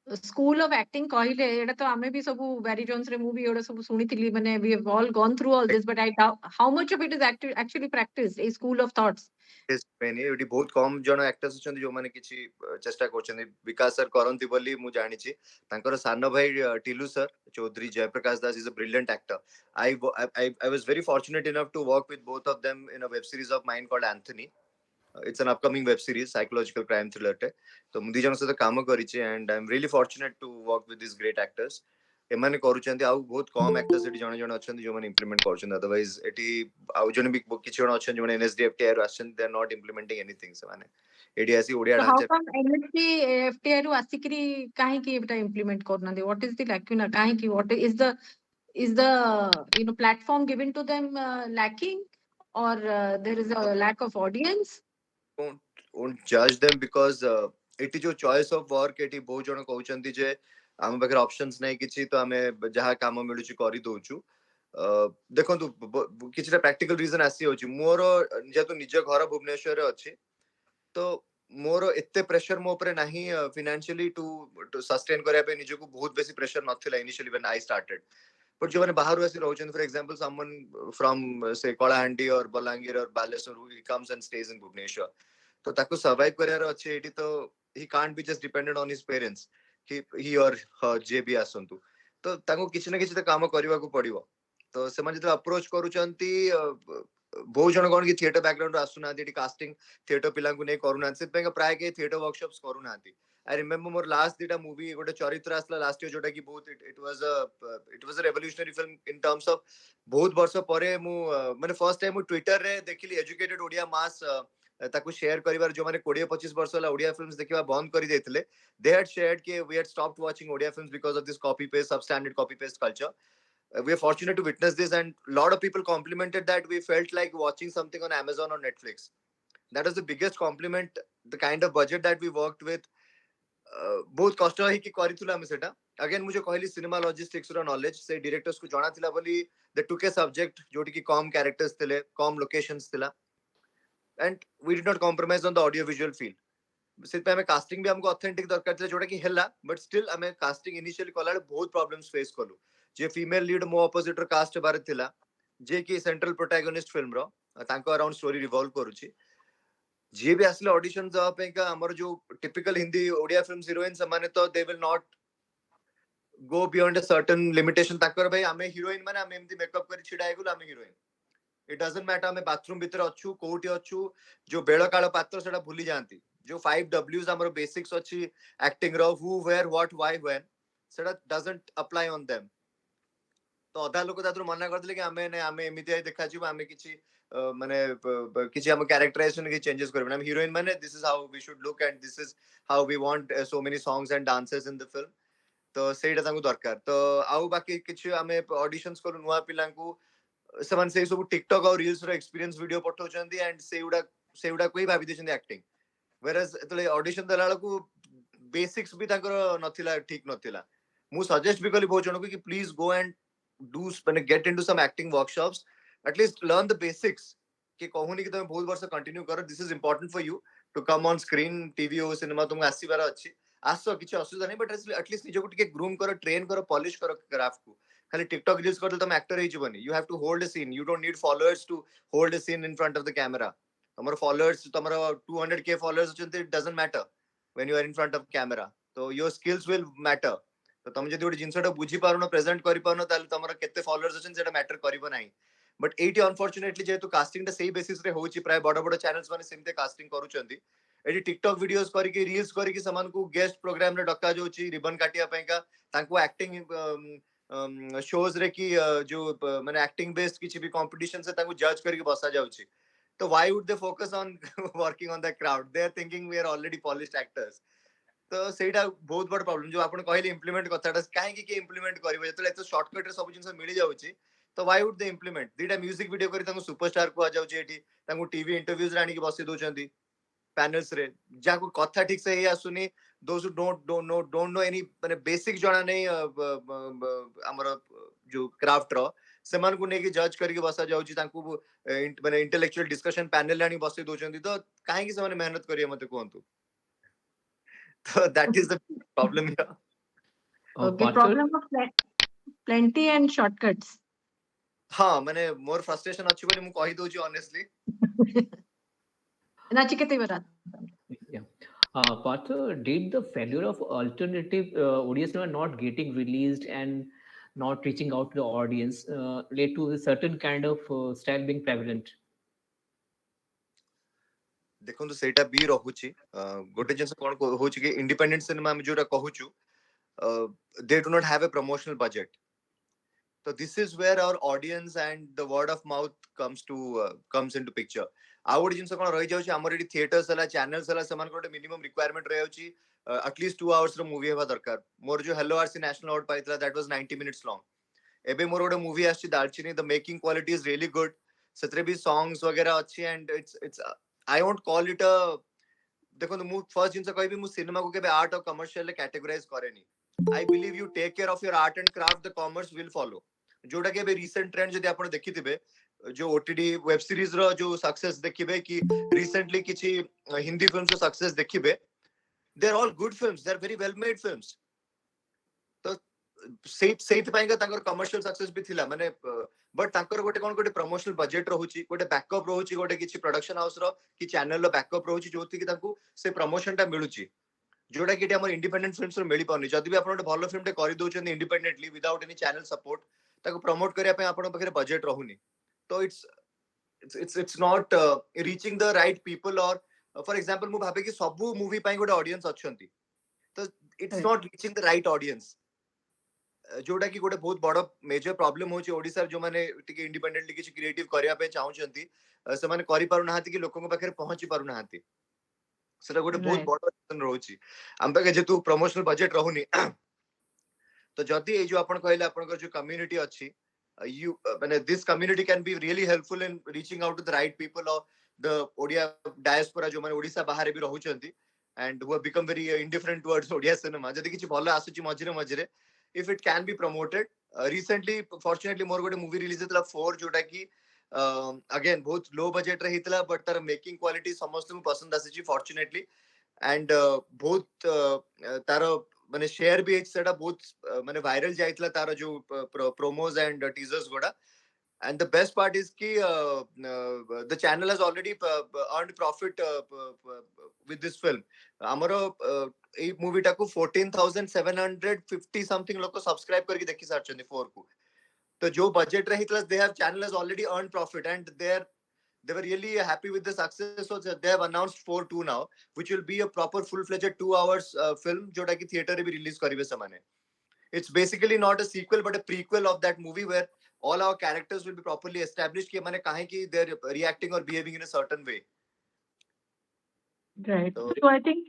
School of acting କହିଲେ ଏଟା ତ ଆମେ ବି ସବୁ Barry Jones ରେ ମୁଁ ବି ଏଟା ସବୁ ଶୁଣିଥିଲି ମାନେ we have all gone through all this but I doubt how much of it is actually practiced a school of thoughts ଏଠି ବହୁତ କମ ଜଣ ଆକ୍ଟର୍ସ ଅଛନ୍ତି ଯୋଉମାନେ କିଛି ଚେଷ୍ଟା କରୁଛନ୍ତି ବିକାଶ ସାର୍ କରନ୍ତି ବୋଲି ମୁଁ ଜାଣିଛି ତାଙ୍କର ସାନ ଭାଇ Tilu sir Choudhury Jayaprakash Das is a brilliant actor. I was very fortunate enough to work with both of them in a web series of mine called Anthony. It's an upcoming web series, psychological crime thriller te to mu di jana sହିତ କାମ କରିଛି and I'm really fortunate to work with these great actors. ଏମାନେ କରୁଛନ୍ତି ଆଉ ବହୁତ କମ actors ଏଠି ଜଣେ ଜଣେ ଅଛନ୍ତି ଯୋଉମାନେ ଇମ୍ପ୍ଲିମେଣ୍ଟ କରୁଛନ୍ତି ଅଦରୱାଇଜ ଏଠି ଆଉ ଜଣେ ବି କିଛି ଜଣ ଅଛନ୍ତି ଯୋଉମାନେ NSDFTI ରୁ ଆସିଛନ୍ତି they are not implementing anything ସେମାନେ ଏଠି ଆସି ଓଡିଆ how come NSDFTI ରୁ ଆସିକିରି କାହିଁକି ଏଟା implement କରୁନାହାନ୍ତି what is the lacuna କାହିଁକି what is the platform given to them lacking or there is a lack of audience won't judge them because ଏଠି ଯୋଉ choice of work ଏଠି ବହୁତ ଜଣ କହୁଛନ୍ତି ଯେ ଆମ ପାଖରେ ଅପସନ୍ସ ନାହିଁ କିଛି ତ ଆମେ ଯାହା କାମ ମିଳୁଛି କରିଦଉଛୁ ଦେଖନ୍ତୁ କିଛିଟା ପ୍ରାକ୍ଟିକାଲ ରିଜନ ଆସିଯାଉଛି ମୋର ଯେହେତୁ ନିଜ ଘର ଭୁବନେଶ୍ୱରରେ ଅଛି ତ ମୋର ଏତେ ପ୍ରେସର ମୋ ଉପରେ ନାହିଁ ଫିନାନ୍ସିଆଲି ଟୁ ସଷ୍ଟେନ କରିବା ପାଇଁ ନିଜକୁ ବହୁତ ବେଶୀ ପ୍ରେସର ନଥିଲା ଇନିशियଲି when I started बट जो मैंने बाहर आसी रहउछन फॉर एग्जांपल समवन फ्रॉम से कलाहांडी और बलांगीर और Baleshwar he comes and stage इन भुवनेश्वर तो ताको सर्वाइव करियार अछि एटी तो he can't be just dependent on his parents ही और हर जे भी आसंतु तो ताको किछि ना किछि तो काम करबा को पड़िबो तो से माने जो अप्रोच करूचंती बहुत जन कोन कि थिएटर बैकग्राउंड आसुना एटी कास्टिंग थिएटर पिला को नै करूना से प्राय के थिएटर वर्कशॉप्स करूना आई रिमेंबर मोर लास्ट दिटा मूवी गोटे चरित्र आसला लास्ट ईयर जोटा कि बहुत it was a revolutionary film in terms of बहुत वर्ष परे मु माने फर्स्ट टाइम मु ट्विटर रे देखिली एजुकेटेड ओडिया मास ताकू शेयर करिवार जो माने 20-25 वर्ष होला ओडिया फिल्म्स देखिबा बंद करि देथिले दे हैड शेयर्ड के we had stopped watching Odia films because of this copy paste substandard copy paste culture we are fortunate to witness this and a lot of people complimented that we felt like watching something on Amazon or Netflix. That was the biggest compliment, the kind of budget that we worked with. बहुत कष्ट है कि करितुला हम सेटा again मुझे कहली cinema logistics रो knowledge से directors को जणा थिला बोली द टुक ए सब्जेक्ट जोटी की कम कैरेक्टर्स थिले कम लोकेशंस थिला and we did not compromise on the audio visual feel से पे हमें कास्टिंग भी हमको ऑथेंटिक दरकार थिला जोटा की हेला बट स्टिल हमें कास्टिंग इनिशियली कला बहुत प्रॉब्लम्स फेस कलु जे फीमेल लीड मो अपोजिट रो कास्ट बारे थिला जे की सेंट्रल प्रोटैगनिस्ट फिल्म रो तांको अराउंड स्टोरी रिवॉल्व करूची जे भी असले ऑडिशन जब पे का हमर जो typical Hindi Odia films heroine समाने तो they will not go beyond a certain limitation ताकर भाई हमें हीरोइन माने हम एमदी मेकअप करी छिडाई गुल हमें हीरोइन इट डजंट मैटर हमें बाथरूम भीतर अछु कोठी अछु जो बेळ काळ पात्र सेटा भूली जानती जो 5 W's हमर बेसिक्स अछि एक्टिंग रो who where what why when सेटा डजंट अप्लाई ऑन देम तो अधा लोक तादर मना करथिले कि हमें एमिति देखा छी हमें किछि माने किछि हम कैरेक्टराइजेशन के चेंजेस करबे हम हीरोइन माने this is how we should look and this is how we want so many songs and dances in the film तो सेटा तांको दरकार तो आउ बाकी किछि हमें ऑडिशंस करू नुवा पिला को समान से सब टिकटॉक और रील्स रो एक्सपीरियंस वीडियो पठौचंदी एंड सेउडा कोई भाबी देछन एक्टिंग वेरस एतले ऑडिशन दलाळ को बेसिक्स भी ताकर नथिला ठीक नथिला मु सजेस्ट भी कली बहुत जन को कि please go and do get into some acting workshops at least learn the basics कि कहूनी कि तुम बहुत वर्ष कंटिन्यू करो this is important for you to come on screen TV हो सिनेमा तुमको आसीबार अछि आसो किछि असुविधा नहीं बट एटलीस्ट निजो टिके ग्रूम करो ट्रेन करो पॉलिश करो क्राफ्ट को खाली टिकटॉक रील्स कर तुम एक्टर ही जीवनी you have to hold a scene you don't need followers to hold a scene in front of the camera हमर फॉलोअर्स तमरा 200k फॉलोअर्स अछंती it doesn't matter when you are in front of camera तो your skills will matter तो तुम जदि गोटे जिनसटा बुझी पारुनो present करि पारुनो ताले तमरा केते फॉलोअर्स अछन सेटा मैटर करिवो नाही बट एटी अनफॉर्चूनेटली जेतु कास्टिंग ता सेही बेसिस रे होची प्राय बड़ बड़ चैनल्स माने सेमते कास्टिंग करूचंदी एटी टिकटॉक वीडियोस करि के रील्स करि के समान को गेस्ट प्रोग्राम रे डक्का जोची रिबन काटिया पयका तांको एक्टिंग शोज रे की जो माने एक्टिंग बेस्ड किछि भी कंपटीशन से तांको जज करि के बसा जाउची तो why would they focus on working on the crowd they are thinking we are already polished actors तो सेटा बहुत बड़ प्रॉब्लम जो आपण कहले इंप्लीमेंट कथाटा काहे कि इंप्लीमेंट करिवो जतले एतो शॉर्टकट रे सब जिंस मिली जाउची तो व्हाई वुड दे इंप्लीमेंट दीटा म्यूजिक वीडियो करी तांको सुपरस्टार को आ जाउची एठी तांको टीवी इंटरव्यूज राणी की बसी दोचंदी पैनल्स रे जाको कथा ठीक से ही आसुनी दोस डोंट नो एनी माने बेसिक जणा नै हमर जो क्राफ्ट रो सेमान को नेकी जज करके बसा जाउची तांको माने इंटेलेक्चुअल डिस्कशन पैनल राणी बसी दोचंदी तो काहे कि से माने मेहनत करिया मते कोंतु so that is the problem here Okay, Partner, problem of plenty and shortcuts. हाँ मैंने मोर फ्रस्ट्रेशन अच्छी बोली मु कहि दोची honestly Nachiketa Ivarat. yeah. Partner, did the failure of alternative ODS cinema not getting released and not reaching out to the audience led to a certain kind of style being prevalent? देखो सेटा भी रहुची गोटे जिंस कोन होची कि independent cinema में जोरा कहूचु they do not have a promotional budget so this is where our audience and the word of mouth comes into picture आउट जिंस कोन रहि जाउची हमर एडी थिएटर्स हला चैनल्स हला समान कोटे मिनिमम रिक्वायरमेंट रहउची एटलीस्ट 2 आवर्स रो मूवी हेबा दरकार मोर जो हेलो आरसी नेशनल अवार्ड पाइतला दैट वाज 90 मिनिट्स लॉन्ग एबे मोर गोटे मूवी आछि Daalchini the making quality is really good सतरे भी सॉन्ग्स वगैरह अच्छी and it's I won't call it a देखो मु फर्स्ट जिंस कहबी मु सिनेमा को केबे आर्ट और कमर्शियल ले कैटेगराइज करेनी I believe you take care of your art and craft the commerce will follow जोटा के रिसेंट ट्रेंड जदि आपण देखिथिबे जो ओटीटी वेब सीरीज रो जो सक्सेस देखिबे कि रिसेंटली किछि हिंदी फिल्म्स रो सक्सेस देखिबे they are all good films they are very well made films तो ସେଇଥି ପାଇଁକା ତାଙ୍କର କମର୍शियल सक्सेस ବି ଥିଲା ମାନେ बट तांकर गोटे कोन गोटे प्रमोशनल बजेट रहउची गोटे बैकअप रहउची गोटे किछि प्रोडक्शन हाउस रो कि चैनल रो बैकअप रहउची जोथि कि तांकू से प्रमोशन टा मिलुची जोटा कि हमर इंडिपेंडेंट फिल्म्स रो मिली पाउनी जदि भी आपण गोटे भलो फिल्म टे करि दोचन independently without any channel support ताको प्रमोट करिया पे आपण पाखरे बजेट रहउनी तो it's not reaching the right people और फॉर एग्जांपल मु भाबे कि सबु मूवी पई गोटे ऑडियंस अछंती तो it's not reaching the right audience जोटा कि गोटे बहुत बड़ मेजर प्रॉब्लम होची ओडिसा जो माने टिके इंडिपेंडेंटली किछि क्रिएटिव करिया पे चाहउचंती से माने करि पारु नाहंती कि लोकन पाखरे पहुंची पारु नाहंती सेटा गोटे बहुत Right. बड़ रीजन रहउची हम पाके जेतु प्रमोशनल बजेट रहउनी तो जदि ए जो आपण कहले आपण जो कम्युनिटी अछि you this community can be really helpful in reaching out to the right people or the Odia diaspora जो माने ओडिसा बाहर भी रहउचंती and who have become very indifferent towards Odia cinema जदि किछि भलो आसुची मझिरे मझिरे if it can be promoted recently fortunately मोर गोटे movie release हेतला 4 जोटा कि अगेन बहुत लो बजेट रे हेतला बट तार मेकिंग क्वालिटी समस्त को पसंद आसीची फॉर्चुनेटली एंड बहुत तार माने शेयर भी सेटा बहुत माने वायरल जाइतला तार जो प्रोमोज एंड टीजर्स गोडा and the best part is ki the channel has already earned profit with this film amaro ei movie ta ku 14,750 something loko subscribe karki dekhi sarchandi 4 ku to jo budget rahitla they have channel has already earned profit and they were really happy with the success so they have announced 4-2 now which will be a proper full fledged 2 hours film jota ki theater re भी release karibe samane it's basically not a sequel but a prequel of that movie where all our characters will be properly established कि माने काहे कि they're reacting or behaving in a certain way. Right. So, So I think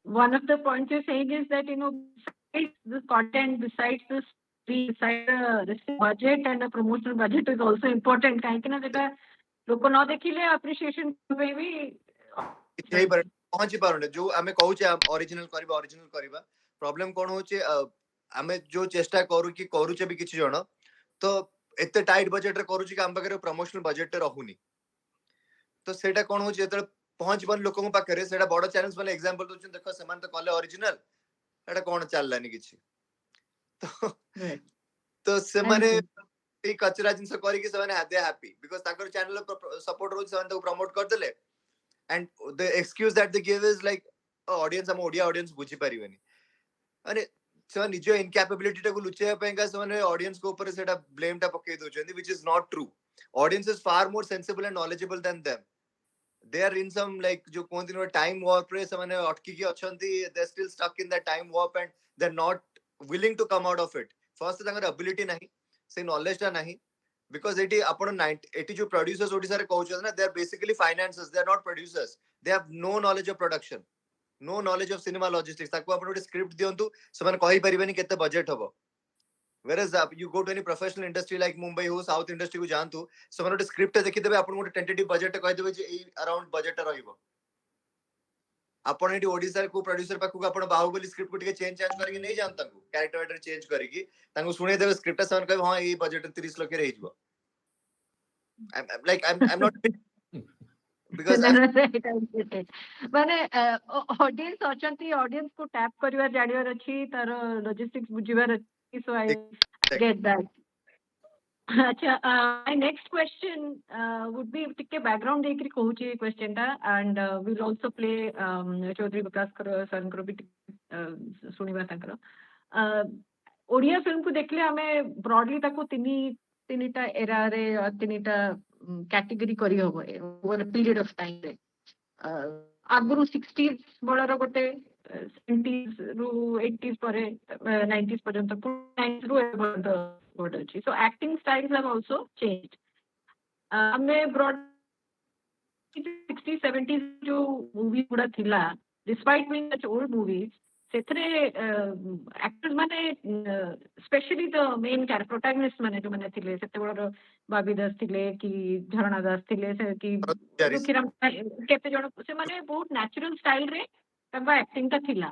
one of the points you're saying is that, besides the content, besides this, besides the budget and the promotional budget is also important. काहे कि ना जेटा लोक न देखिले appreciation पे भी यही पर पहुंची पारुने जो हमें कहूचे ओरिजिनल करबा प्रॉब्लम कोन होचे हमें जो चेष्टा करू कि करूचे भी किछि जण तो एते टाइट बजेट रे करूची काम पाखरे प्रमोशनल बजेट रे रहूनी तो सेटा कोन होची जेते पहुंच बन लोकन पाखरे सेटा बड़ चैनल्स माने एग्जांपल दोछन देखो समान तो कले ओरिजिनल एटा कोन चललानी किछि तो तो से माने ए कचरा जिंस करी कि समान दे happy because Takar channel support रोज समान तो प्रमोट कर देले and the excuse that they give is like audience हम ओडिया ऑडियंस बुझी परिबनी अरे से निज इनकैपेबिलिटी टाको लुचेया पेंगा से ऑडियंस को ऊपर सेटा ब्लेम टा पके दोचंदी which is not true audience is far more sensible and knowledgeable than them they are in some like जो कोनती नो टाइम warp रे से अटकी की अछंती they are still stuck in that time warp and they are not willing to come out of it first तांगर ability नहीं से knowledge टा नहीं because eighty आपण 80 जो producers ओडिसा रे कहउछ ना they are basically financiers they are not producers they have no knowledge of production no knowledge of cinema logistics ताको आपण ओटे स्क्रिप्ट दियंतु समान कहि परिबेनी केते बजेट हबो whereas you go to any professional industry like Mumbai हो south industry को जानतु समान ओटे स्क्रिप्ट देखि देबे आपण ओटे टेंटेटिव बजेट कहि देबे जे ए अराउंड बजेट रहिबो आपण एटी ओडिसा को प्रोड्यूसर पाखु आपण बाहुबली स्क्रिप्ट को टिके चेंज करके नहीं जानता को कैरेक्टर वेटर चेंज करके तांको सुने देबे स्क्रिप्ट समान कहबे हां ए बजेट 30 लाख रे हिजबो I'm not because माने ऑडियंस अछंती ऑडियंस को टैप करिवार जानिवार अछि तार लॉजिस्टिक्स बुझिवार अछि सो आई गेट दैट अच्छा my next question would be टिके बैकग्राउंड देकरी कहूची क्वेश्चन टा and we will also play Chaudhary Vikas कर सर भी सुनिबा ताकर ओडिया फिल्म को देखले हमें ब्रॉडली ताको तीनीटा एरा रे तीनीटा कैटेगरी करी होबो over a period of time रे आगुरु 60s बळर गोटे 70s रु 80s परे 90s पर्यंत 90s रु पर्यंत गोटे अछि so acting styles have also changed हमें ब्रॉड 60s 70s जो मूवी गुडा थिला despite being such old movies सेथरे एक्टर्स माने specially the main character protagonist माने जो माने थिले सेते बळर बाबी दास थिले कि झरणा दास थिले से कि दुखीराम केते जण से माने बहुत नेचुरल स्टाइल रे तबा एक्टिंग ता थिला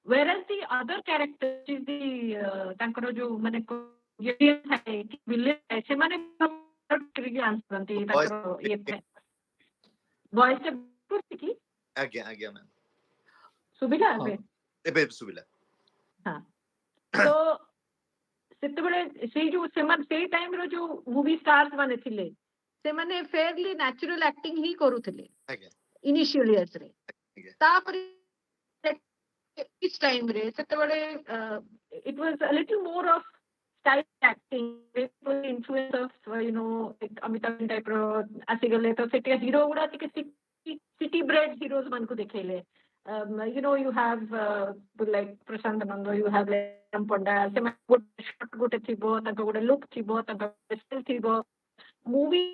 whereas the other characters is the तांकर जो माने ये है कि विलेन से माने करके आंसर करते तांकर ये थे वॉइस से कुछ की आज्ञा मैम सुबिला एबे सुबिला हाँ तो ସେତେବେଳେ ସେଇ ଯୋଉ ସେମାନେ ସେଇ ଟାଇମ ର ଯୋଉ ମୁଭି ଷ୍ଟାର୍ସ ମାନେ ଥିଲେ ସେମାନେ ଫେୟାରଲି ନ୍ୟାଚୁରାଲ ଆକ୍ଟିଂ ହିଁ କରୁଥିଲେ ଆଜ୍ଞା ଇନିशियल ଇୟର୍ସ ରେ ଆଜ୍ଞା ତାପରେ time ରେ ସେତେବେଳେ it was a little more of style acting it was influence of Amitabh type ର ଆସିଗଲେ ତ ସେଠି ହିରୋ ଗୁଡା ଟିକେ city bred heroes ମାନଙ୍କୁ ଦେଖେଇଲେ you have like Prashant Nanda you have like Ram Panda ସେମାନେ ଗୋଟେ shot ଗୋଟେ ଥିବ ତାଙ୍କ ଗୋଟେ look ଥିବ ତାଙ୍କ style ଥିବ movie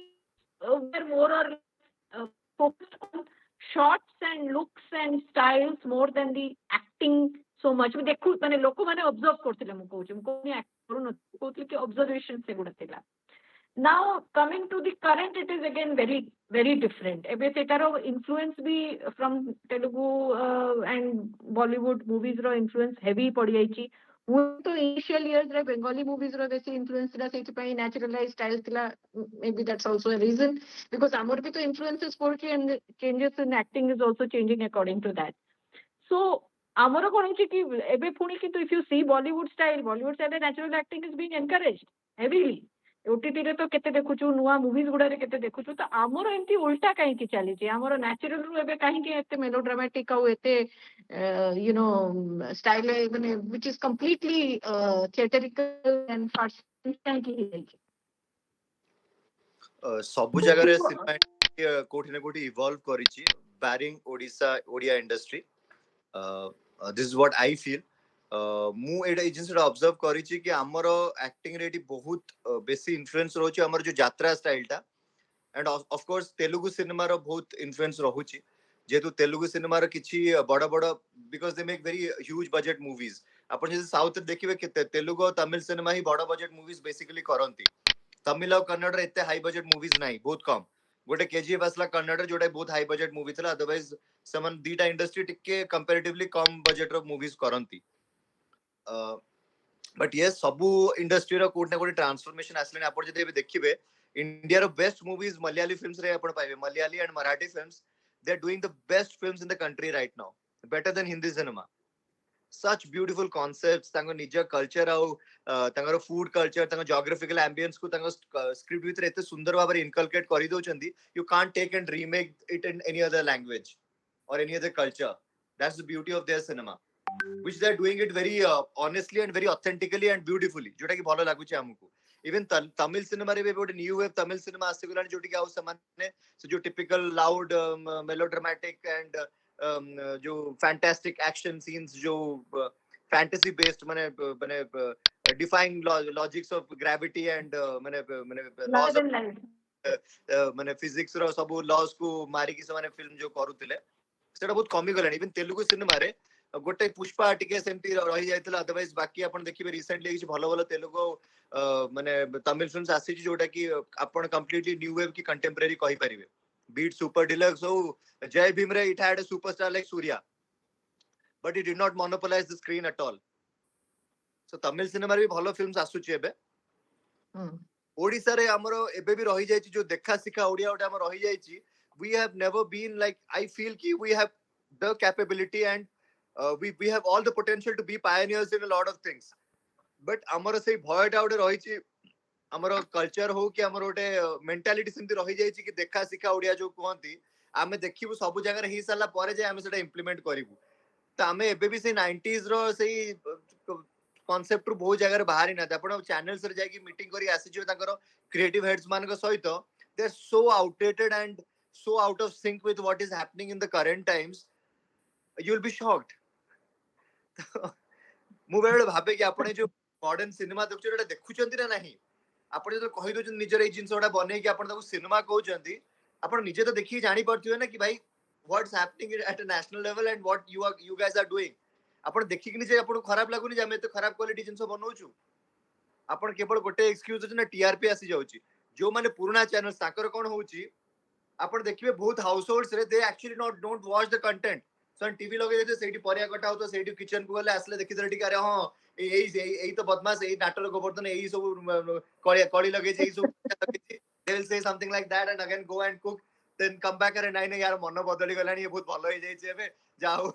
were more or less focused on shots and looks and styles more than the acting so much ମୁଁ ଦେଖୁ ମାନେ ଲୋକମାନେ observe କରୁଥିଲେ ମୁଁ କହୁଛି ମୁଁ କହୁନି act କରୁନଥିଲି କହୁଥିଲି କି observation ସେଗୁଡା ଥିଲା now coming to the current it is again very very different ଏବେ ସେଟାର influence B from Telugu and Bollywood movies ର influence heavy ପଡି ଯାଇଛି ମୁଁ ତ initial years ରେ Bengali movies ର ବେଶୀ influence ଥିଲା ସେଇଥିପାଇଁ naturalized style ଥିଲା maybe that's also a reason because ଆମର ବି ତ influences ପଡୁଛି and changes in acting is also changing according to that so ଆମର କଣ ହେଉଛି କି ଏବେ ପୁଣି କିନ୍ତୁ if you see Bollywood style ରେ natural acting is being encouraged heavily OTT ରେ ତ କେତେ ଦେଖୁଛୁ ନୂଆ ମୁଭିଜ ଗୁଡାରେ କେତେ ଦେଖୁଛୁ ତ ଆମର ଏମିତି ଉଲ୍ଟା କାହିଁକି ଚାଲିଛି ଆମର ନ୍ୟାଚୁରାଲ ରୁ ଏବେ କାହିଁକି ଏତେ ମେଲୋଡ୍ରାମାଟିକ ଆଉ ଏତେ ଷ୍ଟାଇଲ ମାନେ which is completely theatrical and farcical କାହିଁକି ହେଇଯାଇଛି ସବୁ ଜାଗାରେ ସିନେମା କୋଉଠି ନା କୋଉଠି ଇଭଲ୍ଭ କରିଛି barring Odia industry this is what I feel ମୁଁ ଏଇଟା ଏଇ ଜିନିଷଟା ଅବଜର୍ଭ କରିଛି କି ଆମର ଆକ୍ଟିଂ ରେ ଏଠି ବହୁତ ବେଶୀ ଇନଫ୍ଲୁଏନ୍ସ ରହୁଛି ଆମର ଯୋଉ ଯାତ୍ରା ଷ୍ଟାଇଲଟା ଆଣ୍ଡ ଅଫ କୋର୍ସ ତେଲୁଗୁ ସିନେମାର ବହୁତ ଇନଫ୍ଲୁଏନ୍ସ ରହୁଛି ଯେହେତୁ ତେଲୁଗୁ ସିନେମାର କିଛି ବଡ ବଡ because they make very huge budget movies ଆପଣ ଯଦି ସାଉଥରେ ଦେଖିବେ କେତେ ତେଲୁଗୁ ଆଉ ତାମିଲ ସିନେମା ହିଁ ବଡ ବଜେଟ ମୁଭିଜ ବେସିକାଲି କରନ୍ତି तमिल और कन्नड़ एते हाई बजेट मूवीज नहीं बहुत कम गोटे केजीएफ आसला कन्नड़ जोटा बहुत हाई बजेट मूवी थला अदरवाइज समान दीटा इंडस्ट्री टिके कंपैरेटिवली कम बजेट रो मूवीज करंती बट ये सबु इंडस्ट्री रो कोट ना कोट ट्रांसफॉर्मेशन आसले आपण जदि एबे देखिबे इंडिया रो बेस्ट मूवीज मलयाली फिल्म्स रे आपण पाइबे Malayali and Marathi films they are doing the best films in the country right now better than Hindi cinema such beautiful concepts तांको निज कल्चर आउ तांकर फूड कल्चर तांको जियोग्राफिकल एम्बियंस को तांको स्क्रिप्ट भीतर एते सुंदर भाबरे इनकलकेट करि दोचंदी you can't take and remake it in any other language or any other culture that's the beauty of their cinema which they are doing it very honestly and very authentically and beautifully जोटा कि भलो लागुची हमकु even Tamil cinema रे गोटे new wave Tamil cinema आसी गलानी जोटी कि आउ समाने जो टिपिकल लाउड मेलोड्रामेटिक एंड जो फैंटास्टिक एक्शन सीन्स जो फैंटेसी बेस्ड माने माने defying logics of gravity and माने माने लॉज ऑफ माने फिजिक्स रो सब लॉज को मारी कि माने फिल्म जो करूतिले सेटा बहुत कमी गलानी इवन तेलुगु सिनेमा रे गोटे पुष्पा टिके सेमती रही जायतला अदरवाइज बाकी आपण देखिबे रिसेंटली किछ भलो भलो तेलुगु माने तमिल फिल्म्स आसी जोटा कि आपण कंप्लीटली न्यू वेव की कंटेम्परेरी कहि परिबे बीट सुपर डिलक्स हो जय भीम रे it had a superstar like Surya but it did not monopolise the screen at all so Tamil cinema रे भी भलो फिल्म्स आसुची एबे ओडिसा रे हमरो एबे भी रही जायछि जो देखा सिखा ओडिया ओटा हमर रही जायछि we have never been like I feel ki we have the capability and we have all the potential to be pioneers in a lot of things but amar sei bhoyata ote rahichi amar culture ho ki amar ote mentality semti rahi jaichi ki dekha sikha odia jo kuhanti ame dekhibu sabu jaga re hi sala pore je ame seta implement karibu to ame ebe bi sei 90s ro sei concept ru bahut jaga re bahari na apna channels re jaiki meeting kari asi jo tankar creative heads man ko saito they are so outdated and so out of sync with what is happening in the current times you'll be shocked ମୁଁ ବେଳେବେଳେ ଭାବେ କି ଆପଣ ଯୋଉ modern cinema ଦେଖୁଛନ୍ତି ଦେଖୁଛନ୍ତି ନା ନାହିଁ ଆପଣ ଯେତେବେଳେ କହି ଦଉଛନ୍ତି ନିଜର ଏଇ ଜିନିଷ ଗୁଡା ବନେଇକି ଆପଣ ତାକୁ ସିନେମା କହୁଛନ୍ତି ଆପଣ ନିଜେ ତ ଦେଖିକି ଜାଣିପାରୁଥିବେ ନା କି ଭାଇ what's happening at a national level and what you guys are doing ଆପଣ ଦେଖିକି ନିଜେ ଆପଣଙ୍କୁ ଖରାପ ଲାଗୁନି ଯେ ଆମେ ଏତେ ଖରାପ କ୍ୱାଲିଟି ଜିନିଷ ବନଉଛୁ ଆପଣ କେବଳ ଗୋଟେ ଏକ୍ସକ୍ୟୁଜ ଅଛି ନା ଟିଆରପି ଆସି ଯାଉଛି ଯୋଉମାନେ ପୁରୁଣା ଚ୍ୟାନେଲ ତାଙ୍କର କଣ ହଉଛି ଆପଣ ଦେଖିବେ ବହୁତ ହାଉସ ହୋଲ୍ଡସ୍ ରେ they actually don't watch the content so TV लगे देते ସେଇଠି ପରିବା କଟା ହଉଥିବ ସେଇଠି କିଚେନ କୁ ଗଲେ ଆସିଲେ ଦେଖିଦେଲେ ଟିକେ ଆରେ ହଁ ଏଇ ତ ବଦମାସ ଏଇ ନାଟର ଗୋବର୍ଦ୍ଧନ ଏଇ ସବୁ କଳି ଲଗେଇଛି ଏଇ ସବୁ they will say something like that and again go and cook then come back and ନାଇଁ ନାଇଁ यार ମନ ବଦଳି ଗଲାଣି ଏ ବହୁତ ଭଲ ହେଇଯାଇଛି ଏବେ ଯାଉ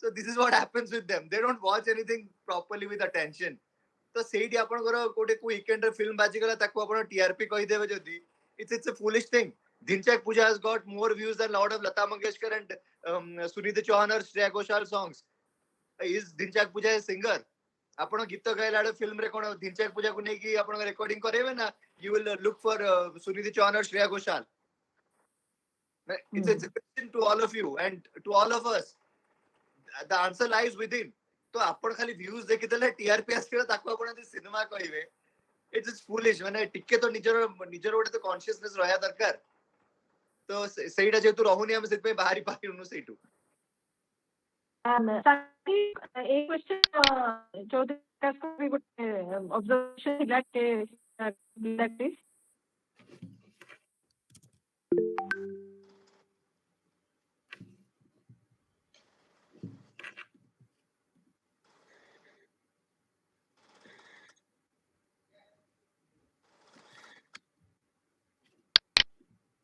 so this is what happens with them they don't watch anything properly with attention तो सेठी आपनकर कोटे को वीकेंड रे फिल्म बाजी गला ताको आपण टीआरपी कहि देबे जदी it's a foolish thing. Dhinchak Puja has got more views than lot of Lata Mangeshkar and Sunita Chauhan or Shreya Ghoshal songs. Is Dhinchak Puja a singer? आपण गीत गाइला फिल्म रे कोन ढिंचक पूजा को नेकी आपण रिकॉर्डिंग करेबे ना you will look for Sunidhi Chauhan और Shreya Ghoshal. It's a question to all of you and to all of us. The answer lies within. तो आपण खाली व्यूज देखितले टीआरपी आस्थिला ताको आपण जे सिनेमा कहिबे इट इज फुलिश माने टिके तो निजर निजर गोटे तो कॉन्शियसनेस रहया दरकार. तो सेइडा जेतु रहउनी हम सेत पे बाहरी पाइनु सेइटु. एक क्वेश्चन चौधरी का भी गोटे ऑब्जर्वेशन that is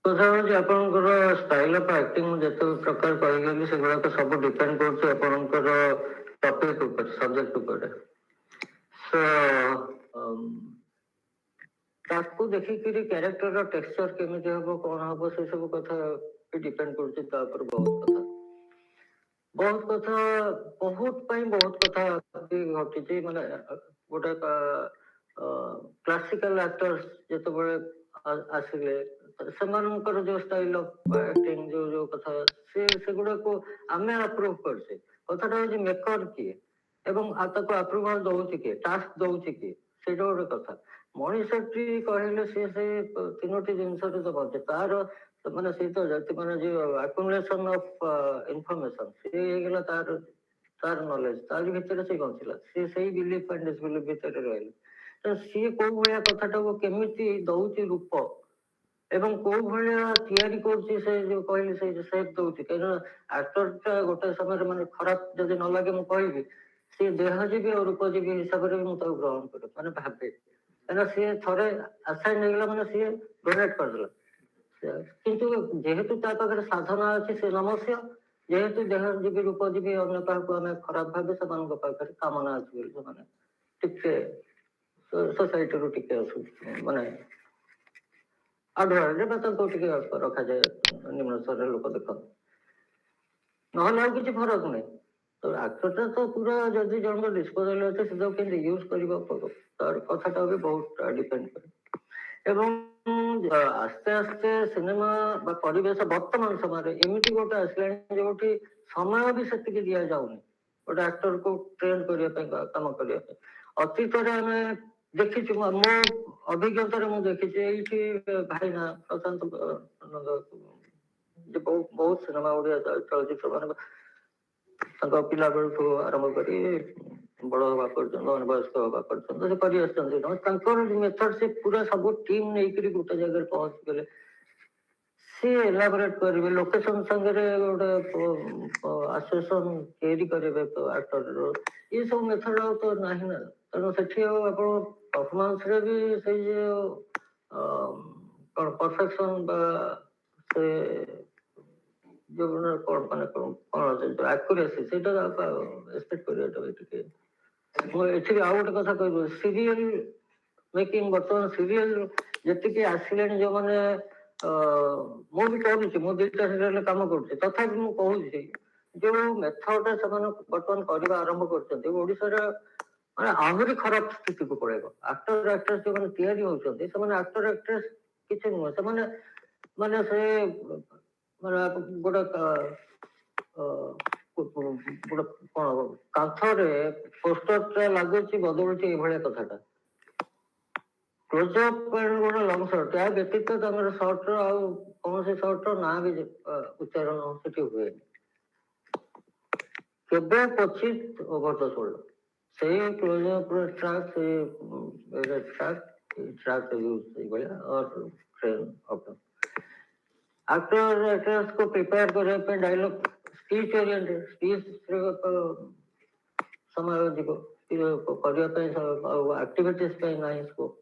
କଥା ହଉଛି ଆପଣଙ୍କର ଷ୍ଟାଇଲ ଅଫ୍ ଆକ୍ଟିଂ ଯେତେ ପ୍ରକାର କହିଗଲି ସେଗୁଡାକ ସବୁ ଡିପେଣ୍ଡ କରୁଛି ଆପଣଙ୍କର ଟପିକ ଉପରେ ସବଜେକ୍ଟ ଉପରେ. ସୋ ତାକୁ ଦେଖିକିରି କ୍ୟାରେକ୍ଟରର ଟେକ୍ସଚର କେମିତି ହବ କଣ ହବ ସେ ସବୁ କଥା ବି ଡିପେଣ୍ଡ କରୁଛି ତା ଉପରେ ବହୁତ ପାଇଁ ବହୁତ କଥା ବି ଘଟିଛି. ମାନେ ଗୋଟେ କ୍ଲାସିକାଲ ଆକ୍ଟର ଯେତେବେଳେ ଆସିଲେ ସେମାନଙ୍କର ଯୋଉ ଷ୍ଟାଇଲ ଅଫ ଆକ୍ଟିଂ ଯୋଉ କଥା ସେଗୁଡାକୁ ଆମେ ଆପ୍ରୁଭ କରୁଛେ. କଥାଟା ହଉଛି ମେକର କିଏ ଏବଂ ତାକୁ ଆପ୍ରୁଭାଲ ଦଉଛି କିଏ ଟାସ୍କ ଦଉଛି କିଏ ସେଇଟା ଗୋଟେ କଥା. ମଣିଷଟି କହିଲେ ସେ ତିନୋଟି ଜିନିଷରେ ତ ବଞ୍ଚେ ତାର ମାନେ ସେଇ ତ ମାନେ ଯୋଉ ଆକୁମୁଲେସନ ଅଫ ଇନଫର୍ମେସନ ସେ ହେଇଗଲା ତାର ନଲେଜ ତାରି ଭିତରେ ସେ ବଞ୍ଚିଲା ସେ ସେଇ ବିଲିଫ ଆଣ୍ଡ ଡିସବିଲିଫ ଭିତରେ ରହିଲେ. ତ ସିଏ କୋଉ ଭଳିଆ କଥାଟାକୁ କେମିତି ଦଉଛି ରୂପ ଏବଂ କୋଉ ଭଳିଆ ତିଆରି କରୁଛି ସେ ଯୋଉ କହିଲି ସେଇ ସେପ୍ ଦଉଛି. କାହିଁକି ଆକ୍ଟରଟା ଗୋଟେ ସମୟରେ ମାନେ ଖରାପ ଯଦି ନ ଲାଗେ ମୁଁ କହିବି ସେ ଦେହଜୀବୀ ଆଉ ରୂପଜୀବୀ ହିସାବରେ ବି ମୁଁ ତାକୁ ଗ୍ରହଣ କରେ ମାନେ ଭାବେ. କାହିଁକିନା ସିଏ ଥରେ ଆସାଇନ୍ ହେଇଗଲା ମାନେ ସିଏ ଡୋନେଟ୍ କରିଦେଲା. କିନ୍ତୁ ଯେହେତୁ ତା ପାଖରେ ସାଧନା ଅଛି ସେ ନମସ୍ୟ ଯେହେତୁ ଦେହଜୀବୀ ରୂପଜୀବୀ ଅନ୍ୟ କାହାକୁ ଆମେ ଖରାପ ଭାବେ ସେମାନଙ୍କ ପାଖରେ କାମନା ଅଛି ବୋଲି ସେମାନେ ଟିକେ ସୋସାଇଟିରୁ ଟିକେ ମାନେ ଆଡଭାଇଜରେ ବା ତାଙ୍କୁ ଟିକେ ରଖାଯାଏ ନିମ୍ନ ସ୍ତରରେ ଲୋକ ଦେଖନ୍ତି. ନହେଲେ ଆଉ କିଛି ଫରକ ନାହିଁ. ତ ଆକ୍ଟରଟା ତ ପୁରା ଯଦି ଜଣଙ୍କ ଡିସ୍ପୋଜାଲ ଅଛି ସେ ତାକୁ କେମିତି ୟୁଜ କରିବ ତାର କଥାଟା ବି ବହୁତ ଡିପେଣ୍ଡ କରେ. ଏବଂ ଆସ୍ତେ ଆସ୍ତେ ସିନେମା ବା ପରିବେଶ ବର୍ତ୍ତମାନ ସମୟରେ ଏମିତି ଗୋଟେ ଆସିଲାଣି ଯୋଉଠି ସମୟ ବି ସେତିକି ଦିଆଯାଉନି ଗୋଟେ ଆକ୍ଟରକୁ ଟ୍ରେନ କରିବା ପାଇଁ କାମ କରିବା ପାଇଁ. ଅତୀତରେ ଆମେ ଦେଖିଛୁ ମୋ ଅଭିଜ୍ଞତାରେ ମୁଁ ଦେଖିଛି ଏଇଠି ଭାଇନା ପ୍ରଶାନ୍ତ ବହୁତ ସିନେମା ଓଡିଆ ଚଳଚ୍ଚିତ୍ର ମାନେ ତାଙ୍କ ପିଲା ବେଳଠୁ ଆରମ୍ଭ କରି ବଡ ହବା ପର୍ଯ୍ୟନ୍ତ ବୟସ୍କ ହବା ପର୍ଯ୍ୟନ୍ତ ସେ କରି ଆସିଛନ୍ତି. ତାଙ୍କର ମେଥଡ ସେ ପୁରା ସବୁ ଟିମ୍ ନେଇକରି ଗୋଟେ ଜାଗାରେ ପହଞ୍ଚିଗଲେ. ସିଏ ଏଲାବୋରେଟ କରିବେ ଲୋକେସନ ସାଙ୍ଗରେ ଗୋଟେ ଆସୋସିଏସନ ତିଆରି କରିବେ ଆକ୍ଟରର ଏ ସବୁ ମେଥଡ ଆଉ ତ ନାହିଁ ନା. ତେଣୁ ସେଠି ଆଉ ଆପଣ ପରଫର୍ମାନ୍ସରେ ବି ସେଇ ଯୋଉ କଣ ପରଫେକ୍ସନ ବା ସେ ଯୋଉ କଣ ମାନେ କଣ ଆକୁରେସି ସେଇଟା ଏକ୍ସପେକ୍ଟ କରିବାଟା ବି ଟିକେ. ମୁଁ ଏଠି ଆଉ ଗୋଟେ କଥା କହିବି ସିରିଏଲ ମେକିଂ ବର୍ତ୍ତମାନ ସିରିଏଲ ଯେତିକି ଆସିଲେଣି ଯୋଉମାନେ ମୁଁ ବି କରୁଛି ମୁଁ 2ଟା ସିରିଏଲରେ କାମ କରୁଛି ତଥାପି ମୁଁ କହୁଛି ଯୋଉ ମେଥଡ ସେମାନେ ବର୍ତ୍ତମାନ କରିବା ଆରମ୍ଭ କରୁଛନ୍ତି ଓଡିଶାର ମାନେ ଆହୁରି ଖରାପ ସ୍ଥିତିକୁ ପଳେଇବ. ଆକ୍ଟର ଆକ୍ଟ୍ରେସ ଯୋଉମାନେ ତିଆରି ହଉଛନ୍ତି ସେମାନେ ଆକ୍ଟର ଆକ୍ଟ୍ରେସ କିଛି ନୁହଁ. ସେମାନେ ମାନେ ସେ ମାନେ ଗୋଟେ ଗୋଟେ କଣ କାନ୍ଥରେ ପୋଷ୍ଟରଟା ଲାଗୁଛି ବଦଳୁଛି ଏଇଭଳିଆ କଥାଟା. କ୍ଲୋଜଅପ୍ ଗୋଟେ ଲଙ୍ଗ ସର୍ଟ ଏହା ବ୍ୟତୀତ ତାଙ୍କର ସର୍ଟର ଆଉ କୌଣସି ସର୍ଟର ନାଁ ବି ଉଚ୍ଚାରଣ ସେଠି ହୁଏନି. କେବେ କ୍ୱଚିତ ଓଭର ଦ ସୋଲ୍ଡର ସେଇ କ୍ଲୋଜଅପ୍ ଟ୍ରାକ୍ ସେଇ ଟ୍ରାକ୍ ୟୁଜ୍ ସେଇଭଳିଆ ଟ୍ରେନ୍ ଅପ୍ ଆକ୍ଟର ଆକ୍ଟ୍ରେସକୁ ପ୍ରିପେୟାର କରିବା ପାଇଁ ଡାଇଲଗ ସ୍ପିଚ୍ ଓରିଏଣ୍ଟେଡ ସ୍ପିଚ୍ ସମୟ ଯିବ କରିବା ପାଇଁ ଆଉ ଆକ୍ଟିଭିଟିଜ ପାଇଁ ନାହିଁ ସ୍କୋପ୍.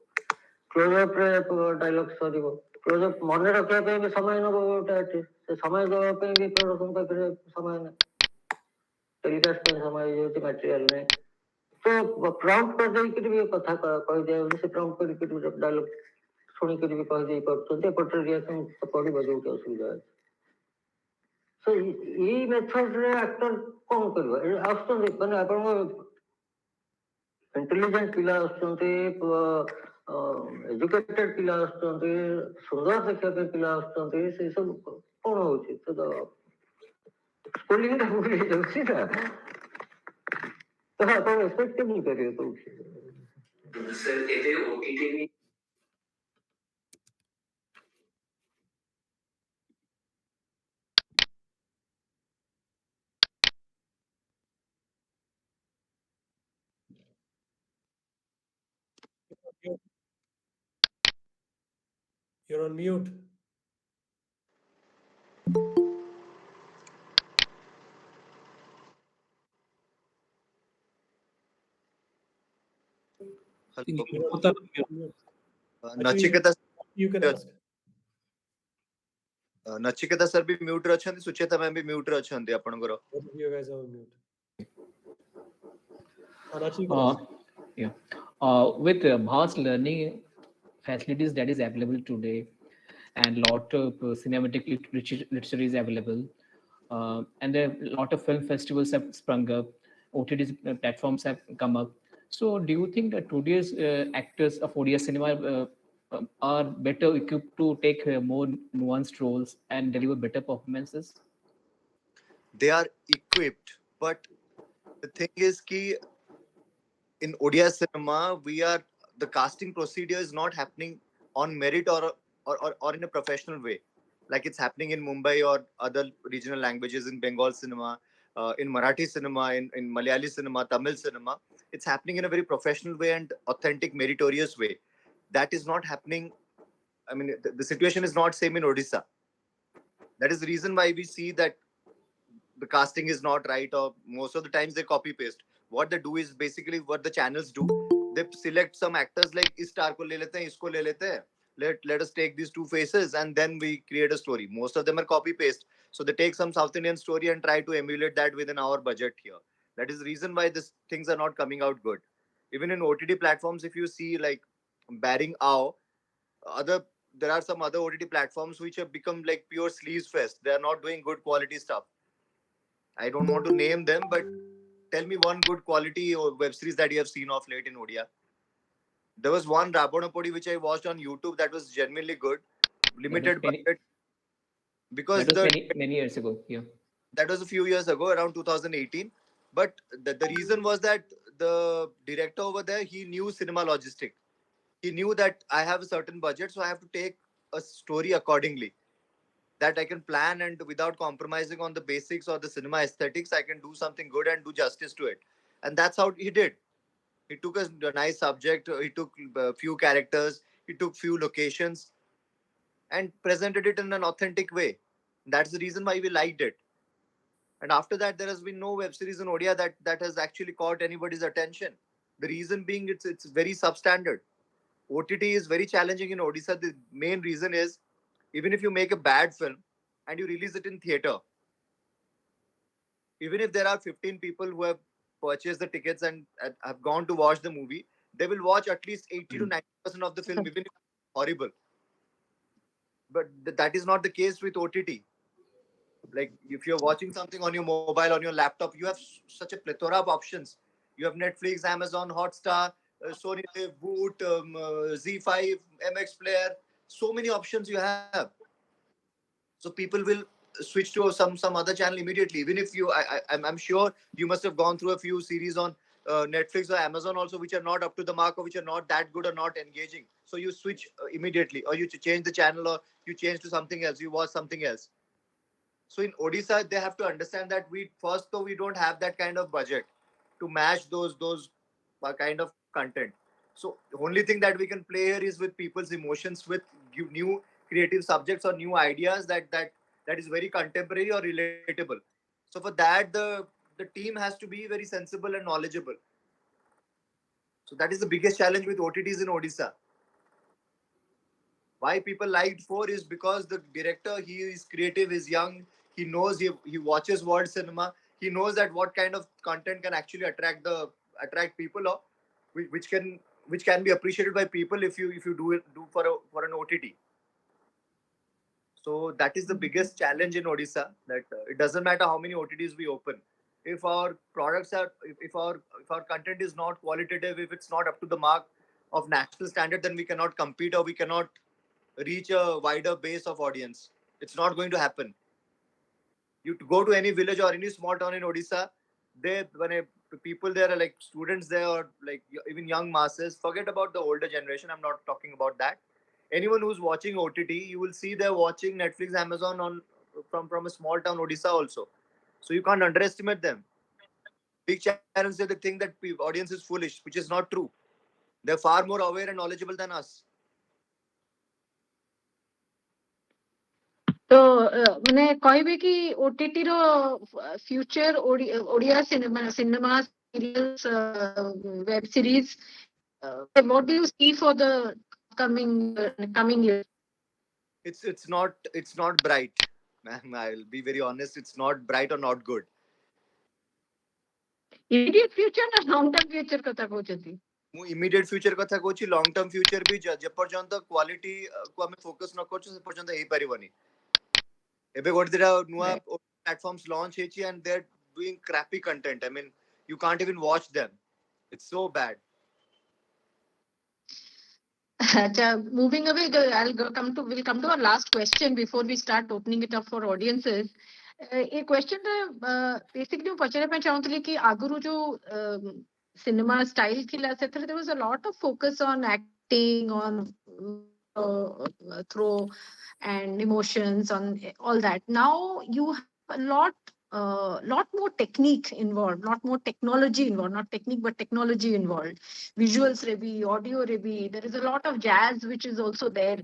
କ୍ଲୋଜଅପ୍ରେ ଡାଇଲଗ ସରିବ କ୍ଲୋଜଅପ୍ ମନେ ରଖିବା ପାଇଁ ବି ସମୟ ନେବ ଗୋଟେ ଆର୍ଟିଷ୍ଟ ସେ ସମୟ ଦେବା ପାଇଁ ବି ପ୍ରଡକ୍ସନ ପାଖରେ ସମୟ ନାହିଁ ଟେଲିକାଷ୍ଟ ପାଇଁ ସମୟ ହେଇଯାଉଛି ମ୍ୟାଟେରିଆଲ ନାହିଁ. तो प्रॉम्प्ट कर देइकरी भी कथा कहि दे से प्रॉम्प्ट करी डायलॉग शुणी करी भी कहि दे परछन एपटर रिएक्शन पड़िबो जो असुविधा है सो ई मेथड रे एक्टर कौन करबो आसन माने आपण इंटेलिजेंट पिला आसुचंते एजुकेटेड पिला आसुचंते सुंदर देखा पे पिला आसुचंते से सब कौन होची तो स्कूलिंग टा भूल जाउची ना तो आपण एक्सपेक्टेबल करियो तो सर येथे OTT You're on mute. Hello. You're on mute. Nachiketa You can ask. Nachiketa sir भी म्यूट रे अछंती सुचेता मैम भी म्यूट रे अछंती आपनकर Both of you guys are on mute. Anachi, Yeah. With vast learning facilities that is available today, and lot of cinematic literature is available, and a lot of film festivals have sprung up, OTT platforms have come up. So, do you think that today's actors of Odia cinema are better equipped to take more nuanced roles and deliver better performances? they are equipped, but the thing is ki in Odia cinema the casting procedure is not happening on merit or in a professional way like it's happening in Mumbai or other regional languages in Bengal cinema, in Marathi cinema, in Malayali cinema, Tamil cinema. It's happening in a very professional way and authentic, meritorious way. That is not happening. I mean, the situation is not same in Odisha. That is the reason why we see that the casting is not right, or most of the times they copy paste. What they do is basically what the channels do. They select some actors like इस star को ले लेते हैं, इसको ले लेते हैं. Let us take these two faces and then we create a story. Most of them are copy paste. So they take some South Indian story and try to emulate that within our budget here. That is the reason why these things are not coming out good. Even in OTT platforms, if you see like Baring Ao, other there are some other OTT platforms which have become like pure sleaze fest. They are not doing good quality stuff. I don't want to name them, but tell me one good quality or web series that you have seen of late in Odia. There was one Rabonapodi which I watched on YouTube that was genuinely good, limited budget, because that was many years ago. Yeah, that was a few years ago, around 2018. But the reason was that the director over there, he knew cinema logistic. He knew that I have a certain budget, so I have to take a story accordingly. That I can plan and without compromising on the basics or the cinema aesthetics, I can do something good and do justice to it. And that's how he did. He took a nice subject, he took a few characters, he took few locations and presented it in an authentic way. That's the reason why we liked it. And after that, there has been no web series in Odia that has actually caught anybody's attention. The reason being it's very substandard. OTT is very challenging in Odisha. The main reason is even if you make a bad film and you release it in theater, even if there are 15 people who have purchased the tickets and have gone to watch the movie, they will watch at least 80 to 90% of the film, even if it's horrible. But that is not the case with OTT. Like if you're watching something on your mobile, on your laptop, you have such a plethora of options. You have Netflix, Amazon, Hotstar, Sony Live, Voot, Z5, MX Player. So many options you have. So people will switch to some other channel immediately. Even if I'm sure you must have gone through a few series on Netflix or Amazon also, which are not up to the mark or which are not that good or not engaging. So you switch immediately, or you change the channel, or you change to something else. You watch something else. So in Odisha, they have to understand that we don't have that kind of budget to match those kind of content. So the only thing that we can play here is with people's emotions, with new creative subjects or new ideas that is very contemporary or relatable. So for that, the team has to be very sensible and knowledgeable. So that is the biggest challenge with OTTs in Odisha. Why people liked 4 is because the director, he is creative, he's young, he knows, he watches world cinema, he knows that what kind of content can actually attract attract people, or which can be appreciated by people if you do for an OTT. So that is the biggest challenge in Odisha. That it doesn't matter how many OTTs we open, if our products are if our content is not qualitative, if it's not up to the mark of national standard, then we cannot compete or we cannot reach a wider base of audience. It's not going to happen. You go to any village or any small town in Odisha, people there are like students there or like even young masses. Forget about the older generation. I'm not talking about that. Anyone who's watching OTT, you will see they're watching Netflix, Amazon on from a small town Odisha also. So you can't underestimate them. Big channels they think that audience is foolish, which is not true. They're far more aware and knowledgeable than us. तो मैंने कहबे कि OTT रो future Odia cinema serials web series what do you see for the coming year? It's not bright, ma'am. I'll be very honest. It's not bright or not good. Immediate future ना long term future कथा कहउछथि? ମୁଁ immediate future କଥା କହୁଛି, long term future ବି ଯେପର୍ଯ୍ୟନ୍ତ quality କୁ ଆମେ focus ନ କରୁଛୁ ସେ ପର୍ଯ୍ୟନ୍ତ ହେଇପାରିବନି। ଏବେ ଗୋଟେ ଦିଟା ନୂଆ platforms launch ହେଇଛି and they're doing crappy content. I mean, you can't even watch them. It's so bad. Moving away, we'll come to our last question before we start opening it up for audiences. A question basically ମୁଁ ପଚାରିବା ପାଇଁ ଚାହୁଁଥିଲି କି ଆଗରୁ ଯୋଉ cinema style ଥିଲା ସେଥିରେ there was a lot of focus on acting, on throw and emotions, on all that. Now you have a lot more technique involved, lot more technology involved, not technique but technology involved. Visuals rebi, audio rebi, there is a lot of jazz which is also there.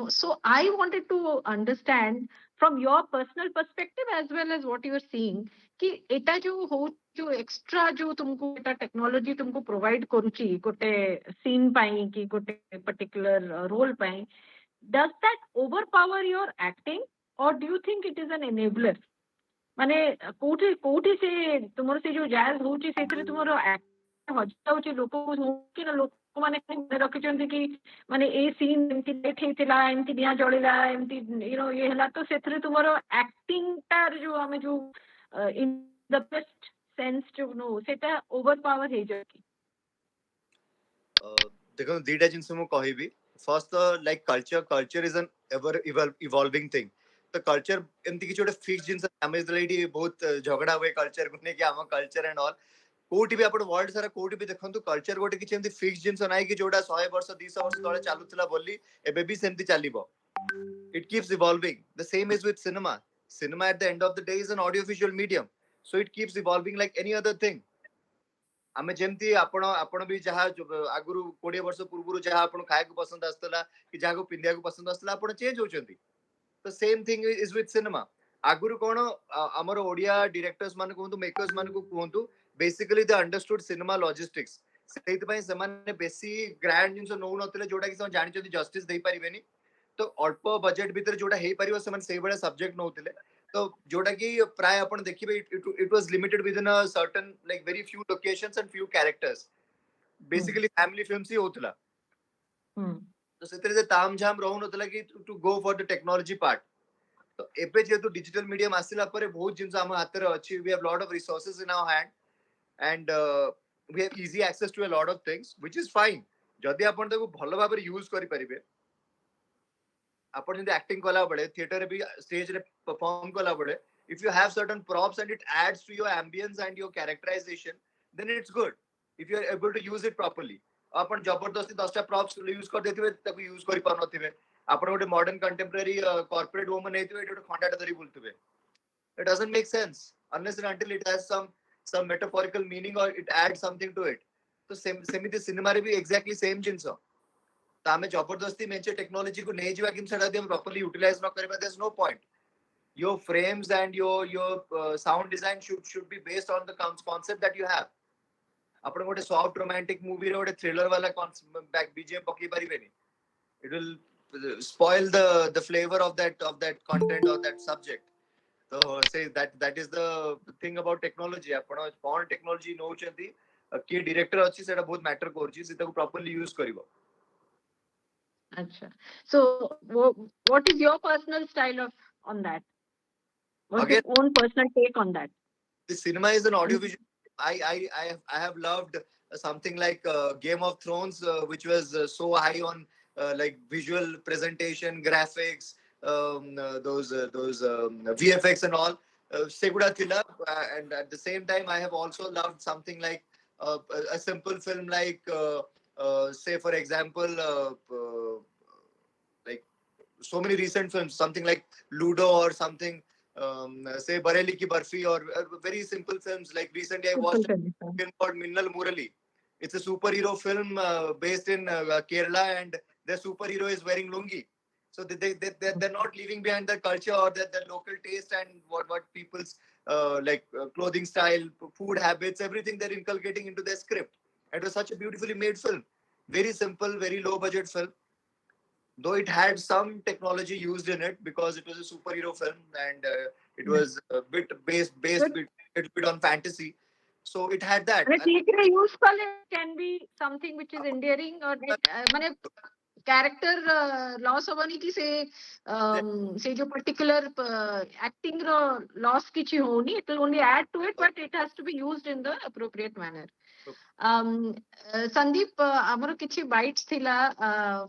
So I wanted to understand from your personal perspective as well as what you are seeing कि एटा जो extra जो तुमको एटा technology तुमको provide करूची गोटे scene पाई कि गोटे पर्टिकुलर रोल पाई, does that overpower your acting or do you think it is an enabler? माने कोठी कोठी से तुमर से जो जैज होची सेतरे तुमरो एक्ट हजाउची लोको कि ना लोक माने रखिचंती कि माने ए सीन एमती लेट हेतिला एमती निया जळिला एमती ये हला तो सेतरे तुमरो एक्टिंग तार जो हमें जो इन द बेस्ट सेंस जो नो सेटा ओवरपावर हे जकी। देखो दीटा जिनसे ମୁଁ କହିବି, first like culture is an ever evolving thing. तो कल्चर एमती कि छोटे फिक्स जिनसे हमें तो लेडी बहुत झगड़ा हुए कल्चर को ने कि हम कल्चर एंड ऑल कोठी भी आपण वर्ल्ड सारा कोठी भी देखंतु कल्चर गोटे कि एमती फिक्स जिनस नाही कि जोडा 100 वर्ष 200 वर्ष तळे चालुतला बोली एबे भी सेमती चालिबो। It keeps evolving. The same is with cinema. Cinema at the end of the day is an audiovisual medium, so it keeps evolving like any other thing. ଆମେ ଯେମିତି ଆପଣ ବି ଯାହା ଆଗରୁ 20 ବର୍ଷ ପୂର୍ବରୁ ଯାହା ଆପଣ ଖାଇବାକୁ ପସନ୍ଦ ଆସୁଥିଲା କି ଯାହାକୁ ପିନ୍ଧିବାକୁ ପସନ୍ଦ ଆସୁଥିଲା ଆପଣ ଚେଞ୍ଜ ହଉଛନ୍ତି। The same thing is with cinema. ଆଗରୁ କଣ ଆମର ଓଡିଆ ଡିରେକ୍ଟର୍ସ ମାନ କୁହନ୍ତୁ ମେକର୍ସ ମାନଙ୍କୁ କୁହନ୍ତୁ, ବେସିକାଲି ଦେ ଅଣ୍ଡରଷ୍ଟୁଡ୍ ସିନେମା ଲଜିଷ୍ଟିକ୍ସ। ସେଇଥିପାଇଁ ସେମାନେ ବେଶୀ ଗ୍ରାଣ୍ଡ ଜିନିଷ ନଉନଥିଲେ ଯୋଉଟା କି ସେମାନେ ଜାଣିଛନ୍ତି ଜଷ୍ଟିସ ଦେଇପାରିବେନି, ତ ଅଳ୍ପ ବଜେଟ ଭିତରେ ଯୋଉଟା ହେଇପାରିବ ସେମାନେ ସେଇଭଳିଆ ସବଜେକ୍ଟ ନଉଥିଲେ। तो जोटा कि प्राय अपन देखिबे it was limited within a certain like very few locations and few characters. Basically family films ही होतला। तो सेतरे जे तामझाम रहु नतला कि to go for the technology part. तो एबे जेतु डिजिटल मीडियम आसिला परे बहुत जिंस हम हाथ रे अछि, we have lot of resources in our hand and we have easy access to a lot of things which is fine जदि अपन ताको भलो भाबरे यूज करि परिबे। अपन जदि एक्टिंग कला बडे थिएटर रे भी स्टेज रे परफॉर्म कला बडे, if you have certain props and it adds to your ambience and your characterization, then it's good if you are able to use it properly. अपन जबरदस्ती 10टा props यूज कर देथिबे ताको यूज करि पार नथिबे। अपन गोटे मॉडर्न कंटेम्पररी कॉर्पोरेट वुमन हेतिबे एटा खंडाटा धरि बुलथिबे, it doesn't make sense unless and until it has some metaphorical meaning or it adds something to it. तो सेमिति cinema रे भी exactly same जिंसो। तो हमें जबरदस्ती मेंचे टेक्नोलॉजी को नहीं जीवा कि सेटा हम प्रॉपर्ली यूटिलाइज न करबा, there's no point. Your frames and your sound design should be based on the concept that you have. आपण गोटे सॉफ्ट रोमांटिक मूवी रे गोटे थ्रिलर वाला बैक बीजीएम पकी परिबेनी, it will spoil the flavor of that content or that subject. So say that is the thing about technology. आपण कौन technology Nauchandi कि director अच्छी सेटा बहुत matter करची से ताको properly use करिवो. Acha. So, what is your personal style of on that? What's Again, your own personal take on that? the cinema is an audiovisual. I have loved something like Game of Thrones, which was so high on like visual presentation, graphics, those VFX and all. Seguda Thila, and at the same time, I have also loved something like a simple film like, say for example, like so many recent films, something like Ludo or something. Say Bareli Ki Barfi or very simple films. Like recently, I watched a film called Minnal Murali. It's a superhero film based in Kerala, and their superhero is wearing lungi. So they're not leaving behind their culture or their local taste and what people's clothing style, food habits, everything they're inculcating into their script. It was such a beautifully made film. Very simple, very low budget film, though it had some technology used in it because it was a superhero film and it was a bit based bit on fantasy, so it had that. And use can be something which is endearing or character loss hobani ki say jo particular acting loss kichi honi, it will only add to it, but it has to be used in the appropriate manner. Sandeep, amar kichi bites thila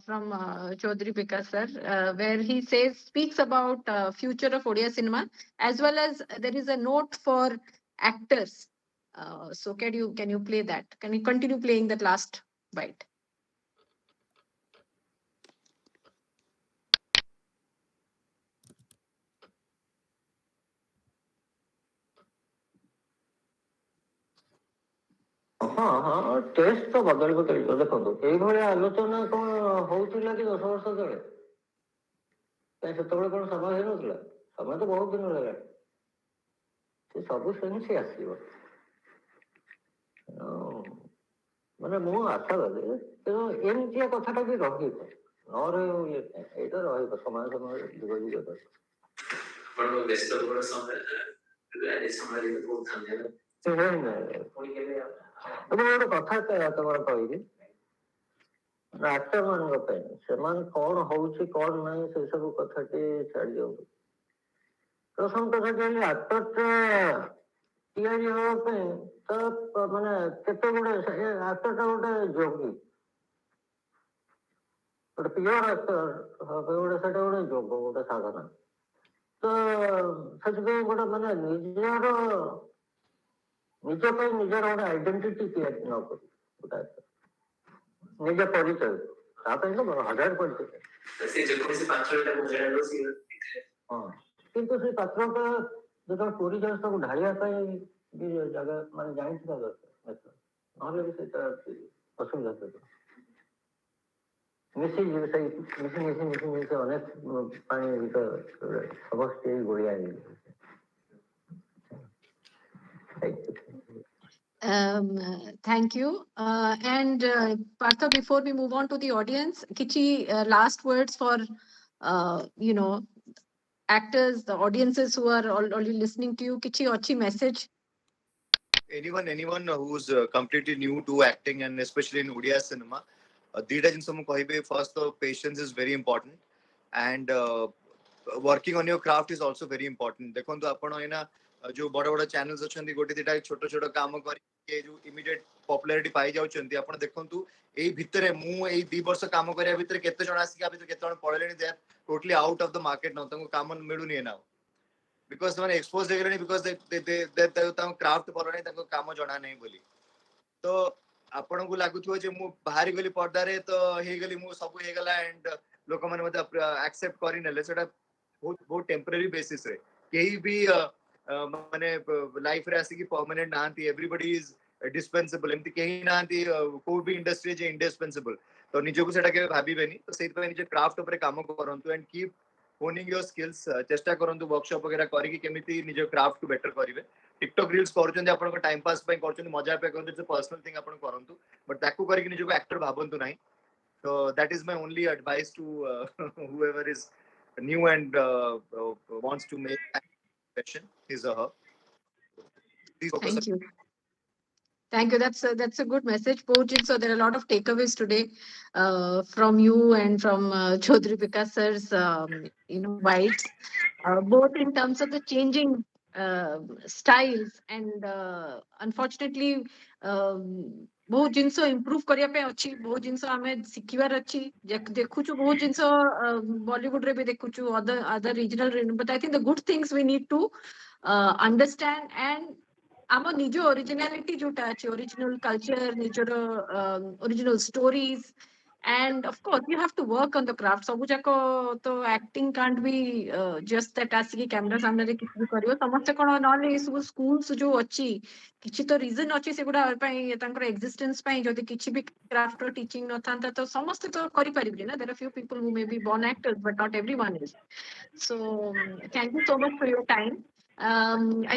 from Chaudhary Vikas sir, where he speaks about future of Odia cinema, as well as there is a note for actors. So can you play that? Can you continue playing that last bite? ହଁ test ତ ବଦଳିବ କେଳିବ। ଦେଖନ୍ତୁ ଏଇଭଳିଆ ଆଲୋଚନା କ'ଣ ହଉଥିଲା କି 10 ବର୍ଷ ତଳେ? କାହିଁ ସେତେବେଳେ କ'ଣ ସମୟ ହେଇନଥିଲା? ସମୟ ତ ବହୁତ ଦିନ ହେଲାଣି। ସେ ସବୁ ସେମିତି ଆସିବ। ମାନେ ମୁଁ ଆଶାବାଦୀ ତେଣୁ ଏମିତିଆ କଥାଟା ବି ରହିବ, ନ ରହିବ ଇଏ ଏଇଟା ରହିବ ସମୟ ସମୟରେ ଯୁଗ ଯୁଗ ଧରି। ଆପଣଙ୍କ ବ୍ୟସ୍ତବହୁଳ ସମୟରେ ବହୁତ ଧନ୍ୟବାଦ। ଏବେ ଗୋଟେ କଥା ତମର କହିବି, ଆକ୍ଟର ମାନଙ୍କ ପାଇଁ ସେମାନେ କ'ଣ ହଉଛି କ'ଣ ନାହିଁ ସେସବୁ କଥାଟି ଛାଡ଼ି ଦିଅନ୍ତୁ। ପ୍ରଥମ କଥାଟି ହେଲେ ଆକ୍ଟରଟା ତିଆରି ହେବା ପାଇଁ ତ ମାନେ କେତେ ଗୁଡ଼େ ଆକ୍ଟରଟା ଗୋଟେ ଯୋଗୀ, ଗୋଟେ ପିଓର ଆକ୍ଟର ଗୋଟେ ସେଟା ଗୋଟେ ଯୋଗ, ଗୋଟେ ସାଧନା। ତ ସେଥିପାଇଁ ଗୋଟେ ମାନେ ନିଜ ପାଇଁ ନିଜର ଗୋଟେ ଆଇଡେଣ୍ଟିଟି ତିଆରି ନ କରି ଗୋଟେ ନିଜ ପରିଚୟ, ତା ପାଇଁ ତ 1000 ପରିଚୟ। ହଁ, କିନ୍ତୁ ସେ ପାତ୍ରଟା ଯେତେବେଳେ ପୁରୀ ଯାଉଛି ତାକୁ ଢାଳିବା ପାଇଁ ବି ଜାଗା ମାନେ ଜାଣିଥିବା ଦରକାର, ନହେଲେ ବି ସେଇଟା ଅସୁବିଧା ହେବ। ମିଶିଯିବେ ସେଇ ମିଶି ଅନେକ ପାଣି ଭିତରେ ସମସ୍ତେ ଗୋଳିଆ ହେଇଯିବେ। Thank you. And Partha, before we move on to the audience, Kichi, last words for actors, the audiences who are already listening to you. Kichi ochi message. Anyone who's completely new to acting and especially in Odia cinema, dita jinsa mu kahibe, first patience is very important and working on your craft is also very important. देखो तो अपन है ना जो बड़ा बड़ा channels अच्छे गोटे दिटा छोट छोट काम करी जो इमीडिएट पॉपुलैरिटी पाई जाउछंती आपण देखंतु एई भितरे मु एई 2 वर्ष काम करिया भितरे केते जण आसी भितरे केते जण पळलेनी they totally out of the market न तंको काम मिलुनी है ना बिकॉज़ ସେମାନେ एक्सपोज ହେଇଗଲେଣି बिकॉज़ दे तांको क्राफ्ट पळलेनी तंको काम जणा नै बोली तो आपनको लागुथो जे मु बाहरी गली पर्दारे तो हे गली मु सब हे गला एंड लोक माने मते एक्सेप्ट करि नेले सेटा बहुत बहुत टेम्पररी बेसिस रे केही भी माने लाइफ रे आसी की परमानेंट नांती एवरीबॉडी इज डिस्पेंसेबल एमती केही नांती को भी इंडस्ट्री जे इंडिस्पेंसेबल तो निजो को सेटा के भाबीबेनी तो सेति पे निजे क्राफ्ट ऊपर काम करंतु and keep honing your skills चेष्टा करंतु वर्कशॉप वगैरह करी कि केमिति निजे क्राफ्ट को बेटर करिवे टिकटॉक रील्स करूछन्ती आपण को टाइम पास पे करूछन्ती मजा पे करछन्ती पर्सनल थिंग आपण करंतु बट ताकू करी कि निजे को एक्टर भाबंतु नाही so that is my only advice to whoever is new and wants to make session, his or her. Please focus Thank you. Thank you. That's a good message, Pojit. So there are a lot of takeaways today from you and from Chaudhary Vikas sir's bites, both in terms of the changing styles and unfortunately बहुत जिनस improve करिया पे अछि बहुत जिनस आमे सिखिबार अछि देखुछु बहुत जिनस बॉलीवुड रे भी देखुछु other regional but I think the good things we need to understand and आम निज ओरिजिनालिटी जोटा अछि ओरिजिनल कल्चर निजर original stories and of course you have to work on the craft सब जाको तो acting can't be just that आसिकी camera सामने रे किछि भी करियो समस्त कोन नले सब स्कूल्स जो अछि किछि तो रीजन अछि सेगुडा पई तांकर एक्जिस्टेंस पई जदि किछि भी क्राफ्ट और टीचिंग न थांता तो समस्त तो करि परिबे ना there are few people who may be born actors but not everyone is so thank you so much for your time.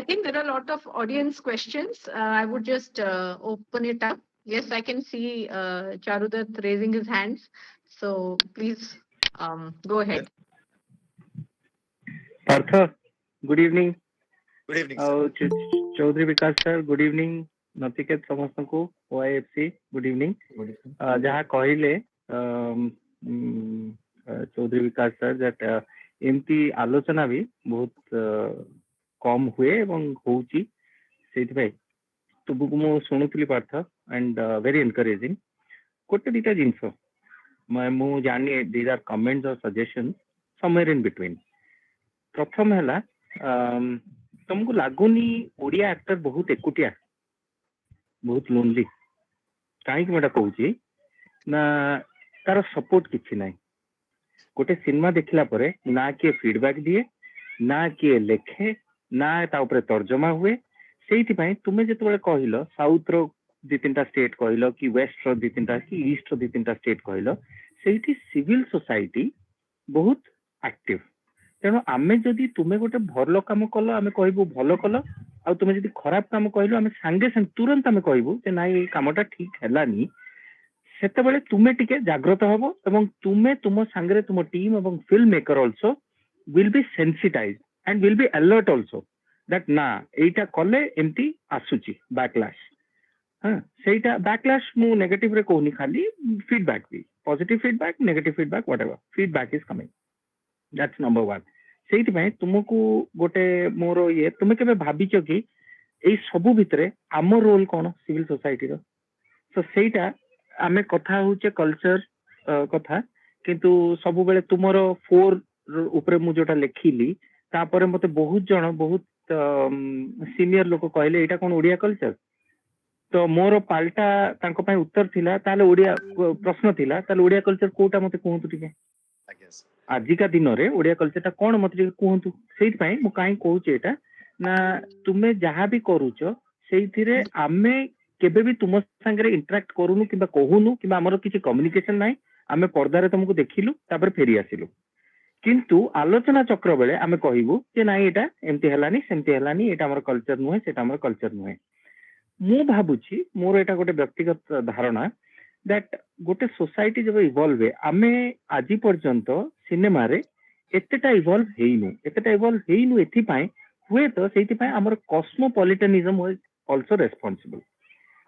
I think there are a lot of audience questions. I would just open it up. Yes, I can see Charudat raising his hands. So please go ahead. Partha, good evening. Good evening, sir. Chaudhary Vikas sir, good evening. Natiket Samastanku, OIFC, good evening. जहाँ कहले चौधरी विकास sir that एमती आलोचना भी बहुत कम हुए एवं होउची सेति भाई तुबुक मु सुनुतली पार्थ and very encouraging कोटे दिटा जिंस मु जानी these are comments or suggestions somewhere in between. प्रथम हैला तुमको लागुनी ओडिया एक्टर बहुत एकुटिया बहुत लोनली काहे कि मेटा कहूची ना तार सपोर्ट किछि नाही गोटे सिनेमा देखला परे ना के फीडबैक दिए ना के लेखे ना ता ऊपर तर्जमा हुए सेति पई तुमे जते बेले कहिलो साउथ रो दि तीनटा स्टेट कहिलो कि वेस्ट रो दि तीनटा कि ईस्ट रो दि तीनटा स्टेट कहिलो सेति सिविल सोसाइटी बहुत एक्टिव तेणु आमे जदि तुमे गोटे भल काम कल आमे कहबो भल कल आ तुमे जदि खराब काम कहलो आमे संगे संग तुरंत आमे कहबो जे नाइ कामटा ठीक हैलानी सेते बेले तुमे टिके जागृत हबो एवं तुमे तुम संगे तुम टीम एवं film maker also will be sensitised and will be alert also that ना एटा कले एमती आसुची बैकलैश हां सेटा बैकलैश मु नेगेटिव रे कोनी खाली फीडबैक भी positive feedback negative feedback whatever feedback is coming that's number 1 सेति पय तुमको गोटे मोर ये तुमे केबे भाबिचो कि एई सबु भितरे आम रोल कोन सिविल सोसाइटी रो सो सेटा आमे कथा होचे कल्चर कथा किंतु सबु बेले तुमरो 4 ऊपर मु जोटा लेखिली तापरे मते बहुत जण बहुत सीनियर लोक कहले एटा कोन ओडिया कल्चर तो मोर पाल्टा तांको पय उत्तर थिला ताले ओडिया प्रश्न थिला ताले ओडिया कल्चर कोटा मते कहंतु टिके आजिका दिन रे ओडिया कल्चर कोन मते कहंतु सेति पय मु काई कहूचे एटा ना तुमे जहां भी करूचो सेइथिरे आमे केबे भी तुम संगे इंटरेक्ट करूनु किबा कहूनु किबा हमर किछि कम्युनिकेशन नाही आमे पर्दारे तुमको देखिलु तापर फेरी आसिलु किंतु आलोचना चक्र बेले आमे कहिबु जे नाही एटा एमती हलानी सेमती हलानी एटा हमर कल्चर नुहे सेटा हमर कल्चर नुहे मु भाबुछि मोर एटा गोटे व्यक्तिगत धारणा दैट गोटे सोसाइटी जब इवॉल्व आमे आजि पर्यंत सिनेमा रे एतेटा इवॉल्व हेइनु एथि पय हुए तो सेति पय हमर कॉस्मोपॉलिटनिज्म वाज आल्सो रेस्पोंसिबल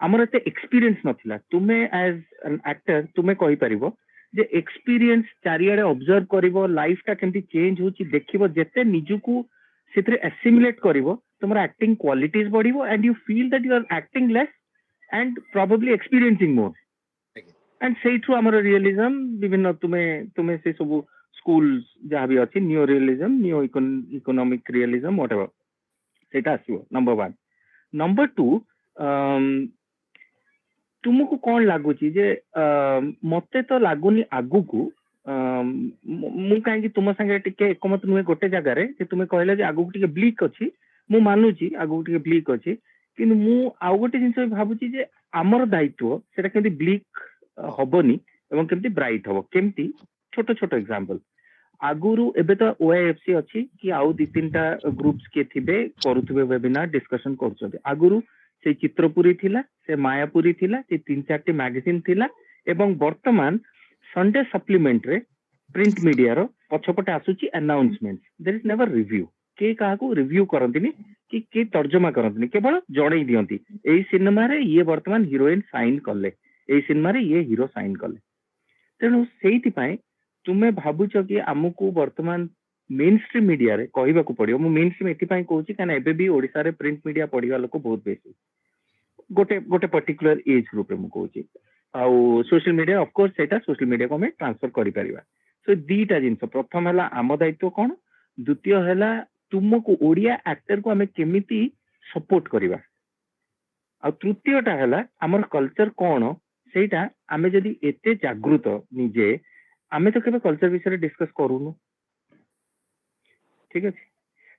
हमर एते एक्सपीरियंस नथिला तुमे एज एन एक्टर तुमे कहि परिबो जे एक्सपीरियंस चारियाडे ऑब्जर्व करिवो लाइफ ता केमति चेंज होची देखिवो जेते निजुकु सेतरे एसिमुलेट करिवो तुमर एक्टिंग क्वालिटीज बढ़िवो and you feel that you are acting less and probably experiencing more and से थ्रू हमर रियलिज्म विभिन्न तुमे से सब स्कूल्स जहां भी अछि new realism new economic realism whatever सेटा आसीबो नंबर 1 नंबर 2 तुमको कौन लागुची जे मते तो लागुनी आगु को मु काहे तुम संगे टिके एकमत नुहे गोटे जगह रे जे तुमे कहले जे आगु टिके ब्लिक अछि मु मानुची आगु टिके ब्लिक अछि किंतु मु आउ गोटे जिंस भाबुची जे हमर दायित्व सेटा केमति ब्लिक हबनी एवं केमति ब्राइट हबो केमति छोटो छोटो एग्जांपल आगुरु एबे तो ओआईएफसी अछि कि आउ दि तीनटा ग्रुप्स के थिबे करूथबे वेबिनार डिस्कशन करछथि आगुरु से चित्रपुरी थिला से मायापुरी थिला से 3-4 मैगजीन थिला एवं वर्तमान संडे सप्लीमेंट रे प्रिंट मीडिया रो पछपटे आसुची announcement there is never review के काहाको रिव्यू करंतिनी कि के तर्जमा करंतिनी केवल जणै दियंती एई सिनेमा रे ये वर्तमान हीरोइन साइन कले एई सिनेमा रे ये हीरो साइन कले तेणु सेइथि पय तुमे भाबुछ कि हमकु वर्तमान मेन स्ट्रीम मीडिया रे कहबाकू पड़ियो मु मेन स्ट्रीम एथि पय कहूची काना एबे भी ओडिसा रे प्रिंट मीडिया पढिवा लोक बहुत बेसी गोटे गोटे पर्टिकुलर एज ग्रुप रे मु कहूची आउ सोशल मीडिया ऑफ कोर्स सेटा सोशल मीडिया को हम ट्रांसफर करि परिबा सो दीटा जिंस प्रथम हला आम दायित्व कोन द्वितीय हला तुमको ओडिया एक्टर को हमें केमिति सपोर्ट करिबा आ तृतीयटा हला हमर कल्चर कोन सेटा आमे जदी एते जागृत निजे आमे तो केबे कल्चर विषय डिस्कस करूनु ठीक अछि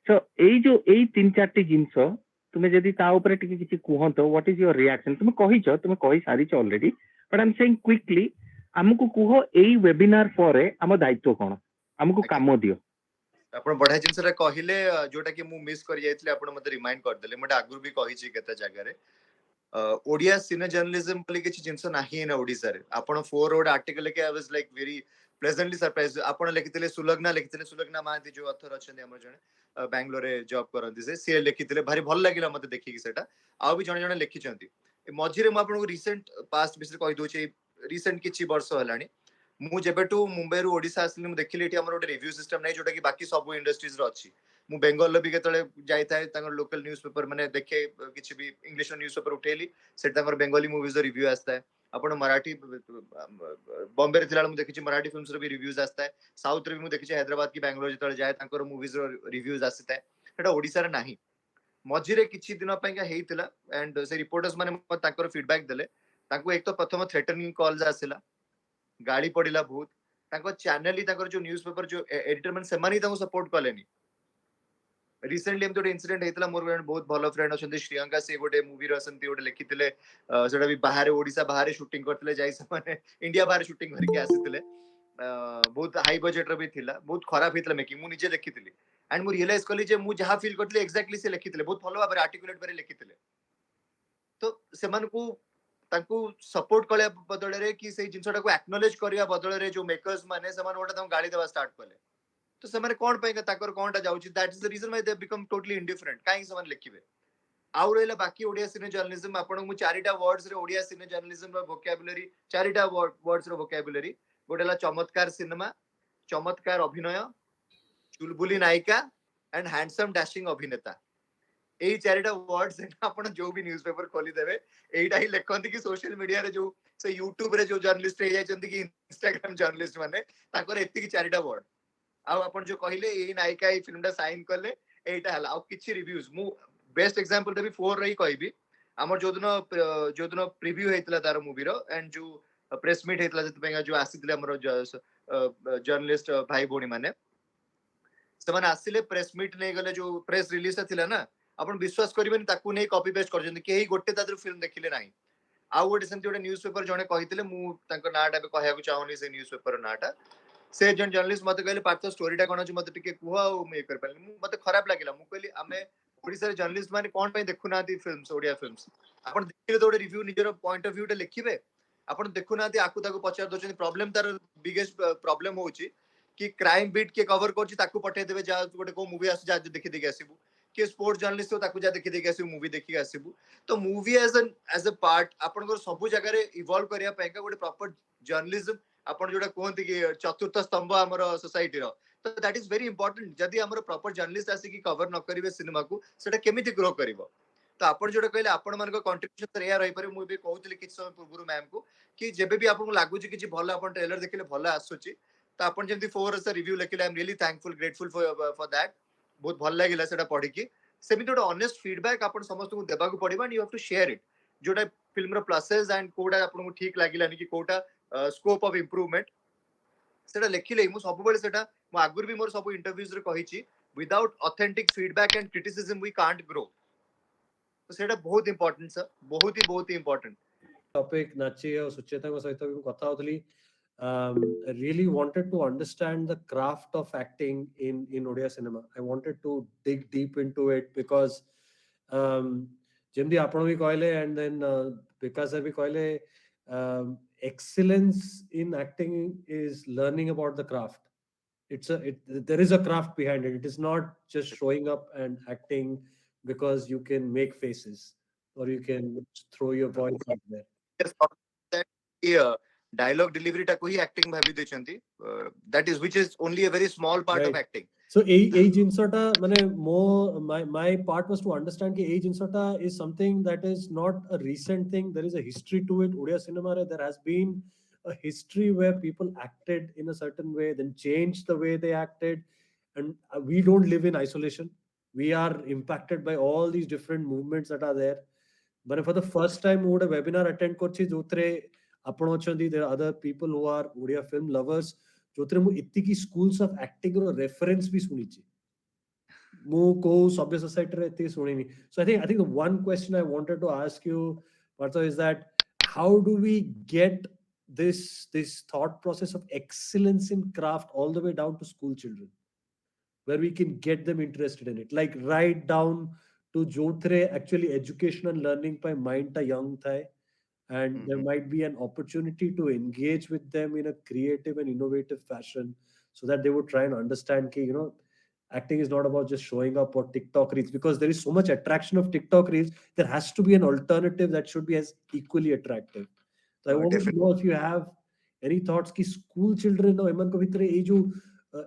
सो एई जो एई तीन चारटी जिंस तुमे जदी ता ऊपर टिके किछि कुहंतो व्हाट इज योर रिएक्शन तुमे कहिछ तुमे कहि सारिछ already but I am saying quickly हमको कुह एई वेबिनार परे हम दायित्व कोन हमको काम दियो आपण बढ़िया जिनसरा कहिले जोटा कि मु मिस कर जायतले आपण मते रिमाइंड कर देले मते आगुर भी कहिछि केते जगह रे ओडिया सिने जर्नलिज्म पले किछि जिंस नाही ना ओडिसा रे आपण 4 रोड आर्टिकल के I was like very pleasantly surprise आपण लिखितले सुलग्ना महांती जो ऑथर अछन हमर जने बेंगलोर रे जॉब करंती से लिखितले भारी भल लागिला मते देखि कि सेटा आ भी जने जने लिखि चंती मझिरे म आपण को रिसेंट पास्ट बिषय कहि दोचे रिसेंट किछि वर्ष हलानी मु जेबेटू मुंबई रु ओडिसा आसली मु देखिले एटी हमर ओटे रिव्यू सिस्टम नै जोटा कि बाकी सब इंडस्ट्रीज रो अछि मु बेंगल लो भी केतले जाय थाय तांगर लोकल न्यूज़पेपर माने देखे किछि भी इंग्लिश न्यूज़पेपर उठेली सेट तांगर बेंगली मूवीज रो रिव्यू आस्ता है आपण मराठी बॉम्बे रे थिला मु देखिछि मराठी फिल्म्स रो भी रिव्यूज आस्ता है साउथ रे भी मु देखिछि हैदराबाद की बेंगलोर जतले जाय तांकर मूवीज रो रिव्यूज आस्ता है एटा ओडिसा रे नाही मझिरे किछि दिन पयका हेइतिला एंड से रिपोर्टर्स माने तांकर फीडबैक देले तांको एक तो प्रथम थ्रेटनिंग कॉल्स आसिला गाड़ी पड़िला बहुत तांको चैनल ही तांकर जो न्यूज़पेपर जो एडिटर मन सेमानी तांको सपोर्ट कलेनी रिसेंटली हम तो इंसिडेंट हेतला मोर बहुत भलो फ्रेंड अछंती श्रीलंका से गोटे मूवी रसंती गोटे लिखितिले सेटा भी बाहर ओडिसा बाहर शूटिंग करतिले जाई माने इंडिया बाहर शूटिंग करके आसीतिले बहुत हाई बजेट रो भी थिला बहुत खराब हेतला मेकिंग मु निजे देखितिली एंड मु रियलाइज करली जे मु जहां फील करतिले एक्जेक्टली से लिखितिले बहुत भलो बारे आर्टिकुलेट बारे लिखितिले तो सेमान को तांको सपोर्ट कले बदल रे कि से जिंसटा को एक्नॉलेज करिया बदल रे जो मेकर्स माने समान ओटा तां गाली देवा स्टार्ट कले तो से माने कोन पय ताकर कोनटा जाउची that is the reason why they become totally indifferent काई समान लिखिबे आउ रहला बाकी ओडिया सिने जर्नलिज्म आपण मु चारिटा वर्ड्स रे ओडिया सिने जर्नलिज्म रो वोकैबुलरी चारिटा वर्ड्स रो वोकैबुलरी गोटेला चमत्कार सिनेमा चमत्कार अभिनय चुलबुली नायिका एंड हैंडसम डैशिंग अभिनेता एई चारिटा वर्ड्स आपण जो भी न्यूज़पेपर खोली देबे एइटा ही लेखंती कि सोशल मीडिया रे जो से यूट्यूब रे जो जर्नलिस्ट रे जायचंती कि इंस्टाग्राम जर्नलिस्ट माने ताकर एति कि चारिटा वर्ड आ आपण जो कहिले एई नायिका एई फिल्मटा साइन करले एइटा हला आ किछि रिव्यूज मु बेस्ट एग्जांपल देबी 4 रही कहबी हमर जोदनो प्रीव्यू हेतला तार मूवी रो एंड जो प्रेस मीट हेतला जत पेगा जो आसीतले हमर जर्नलिस्ट भाई भोणी माने समान आसिले प्रेस मीट नै गले जो प्रेस रिलीज थिला ना आपण विश्वास करिबेन ताकू नै कॉपी पेस्ट कर जंती केही गोटे तादर फिल्म देखिले नाही आउ गोटे सेंती गोटे न्यूज़पेपर जणे कहितले मु तांको नाटा बे कहया को चाहनी से न्यूज़पेपर नाटा से जन जर्नलिस्ट मते कहले पार्थ स्टोरीटा कोन अछि मते टिके कुहा ओ मे कर पाले मु मते खराब लागिला मु कहली आमे ओडिसा रे जर्नलिस्ट माने कोन पय देखु नाती फिल्म्स ओडिया फिल्म्स आपण देखिले तो रिव्यू निजर पॉइंट ऑफ व्यू टे लिखिबे आपण देखु नाती आकु ताकु पचार दोचनी प्रॉब्लम तार बिगेस्ट प्रॉब्लम होउची कि क्राइम बीट के कवर करछि ताकु पठे देबे जा गोटे को मूवी आसी जा देखि देखि आसीबु कि स्पोर्ट्स जर्नलिस्ट तो ताकु जा देखि देखि आसीबु मूवी देखि आसीबु तो मूवी एज अ पार्ट आपण को सब जगह रे इवॉल्व करिया पैका गोटे प्रॉपर जर्नलिज्म आपण जोटा कहंती कि चतुर्थ स्तंभ हमर सोसाइटी रो तो दैट इज वेरी इंपोर्टेंट जदी हमर प्रॉपर जर्नलिस्ट आसी कि कवर न करिवे सिनेमा को सेटा केमिति ग्रो करिवो तो आपण जोटा कहले आपण मन को कंट्रीब्यूशन एया रही पारे मु भी कहउतली किछ समय पूर्व मैम को कि जेबे भी आपण को लागु कि किछ भलो आपण ट्रेलर देखिले भलो आसुची तो आपण जेंती 4 से रिव्यू लेकिले I am really thankful grateful for that बहुत भल लागिला सेटा पढी कि सेमिति गोटे ऑनेस्ट फीडबैक आपण समस्त को देबा को पड़िबा and you have to share it जोटा फिल्म रो प्लसेस एंड कोडा आपण को ठीक लागिलानी कि कोटा स्कोप ऑफ इंप्रूवमेंट सेटा लेखिले मु सब बेले सेटा मु आगुर भी मोर सब इंटरव्यूज रे कहिची without authentic feedback and criticism we can't grow तो सेटा बहुत इंपोर्टेंट सर बहुत ही इंपोर्टेंट टॉपिक नाची और सुचेता को सहित भी कथा होतली really wanted to understand the craft of acting in Odia cinema. I wanted to dig deep into it because जेमदी आपण भी कहले and then because भी कहले excellence in acting is learning about the craft. there is a craft behind it. It is not just showing up and acting because you can make faces or you can throw your voice out there. Yes, that dialogue delivery टाକୁ he acting भाभी देचंती. That is which is only a very small part of Right. acting. So এই জিনিসটা মানে more my part was to understand कि এই জিনিসটা is something that is not a recent thing. There is a history to it. Odia cinema there has been a history where people acted in a certain way, then changed the way they acted, and we don't live in isolation. We are impacted by all these different movements that are there. But for the first time ମୁଁ ଗୋଟେ webinar attend କରିଛି ଯୋଉଥିରେ ଆପଣ ଅଛନ୍ତି, there are other people who are Odia film lovers, ଯୋଉଥିରେ ମୁଁ ଏତିକି schools of acting ର reference ବି ଶୁଣିଛି। ମୁଁ କୋଉ ସଭ୍ୟ society ରେ ଏତିକି ଶୁଣିନି। So I think the one question I wanted to ask you, Partha, is that how do we get this thought process of excellence in craft all the way down to school children, where we can get them interested in it, like right down to jothre actually education and learning by mind ta young thai, and there might be an opportunity to engage with them in a creative and innovative fashion, so that they would try and understand ki, acting is not about just showing up or TikTok reels, because there is so much attraction of TikTok reels. There has to be an alternative that should be as equally attractive. So I want to know if you have any thoughts ki school children or emanko bhitere ei jo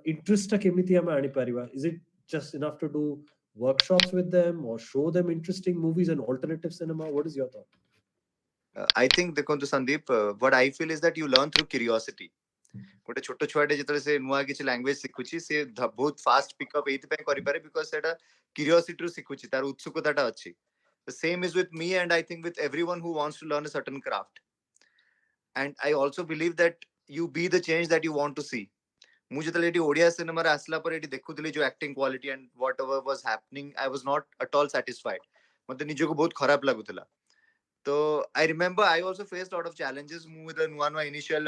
interest ta kemiti ame ani pariba. Is it just enough to do workshops with them or show them interesting movies and alternative cinema? What is your thought? I think ଦେଖନ୍ତୁ Sandeep, what I feel is that you learn through curiosity. ଗୋଟେ ଛୋଟ ଛୁଆଟେ ଯେତେବେଳେ ସେ ନୂଆ କିଛି language ଶିଖୁଛି, ସେ ବହୁତ ଫାଷ୍ଟ ପିକଅପ୍ ଏଇଥିପାଇଁ କରିପାରେ ବିକଜ ସେଟା କ୍ୟୁରିଓସିଟିରୁ ଶିଖୁଛି, ତାର ଉତ୍ସୁକତାଟା ଅଛି. The same is with me, and I think with everyone who wants to learn a certain craft. And I also believe that you be the change that you want to see. ମୁଁ ଯେତେବେଳେ ଏଠି ଓଡ଼ିଆ ସିନେମାରେ ଆସିଲା ପରେ ଏଠି ଦେଖୁଥିଲି ଯୋଉ acting quality and whatever was happening, I was not at all satisfied. ମତେ ନିଜକୁ ବହୁତ ଖରାପ ଲାଗୁଥିଲା. तो I remember I also face lot of challenges. मुझे नुआ नुआ इनिशियल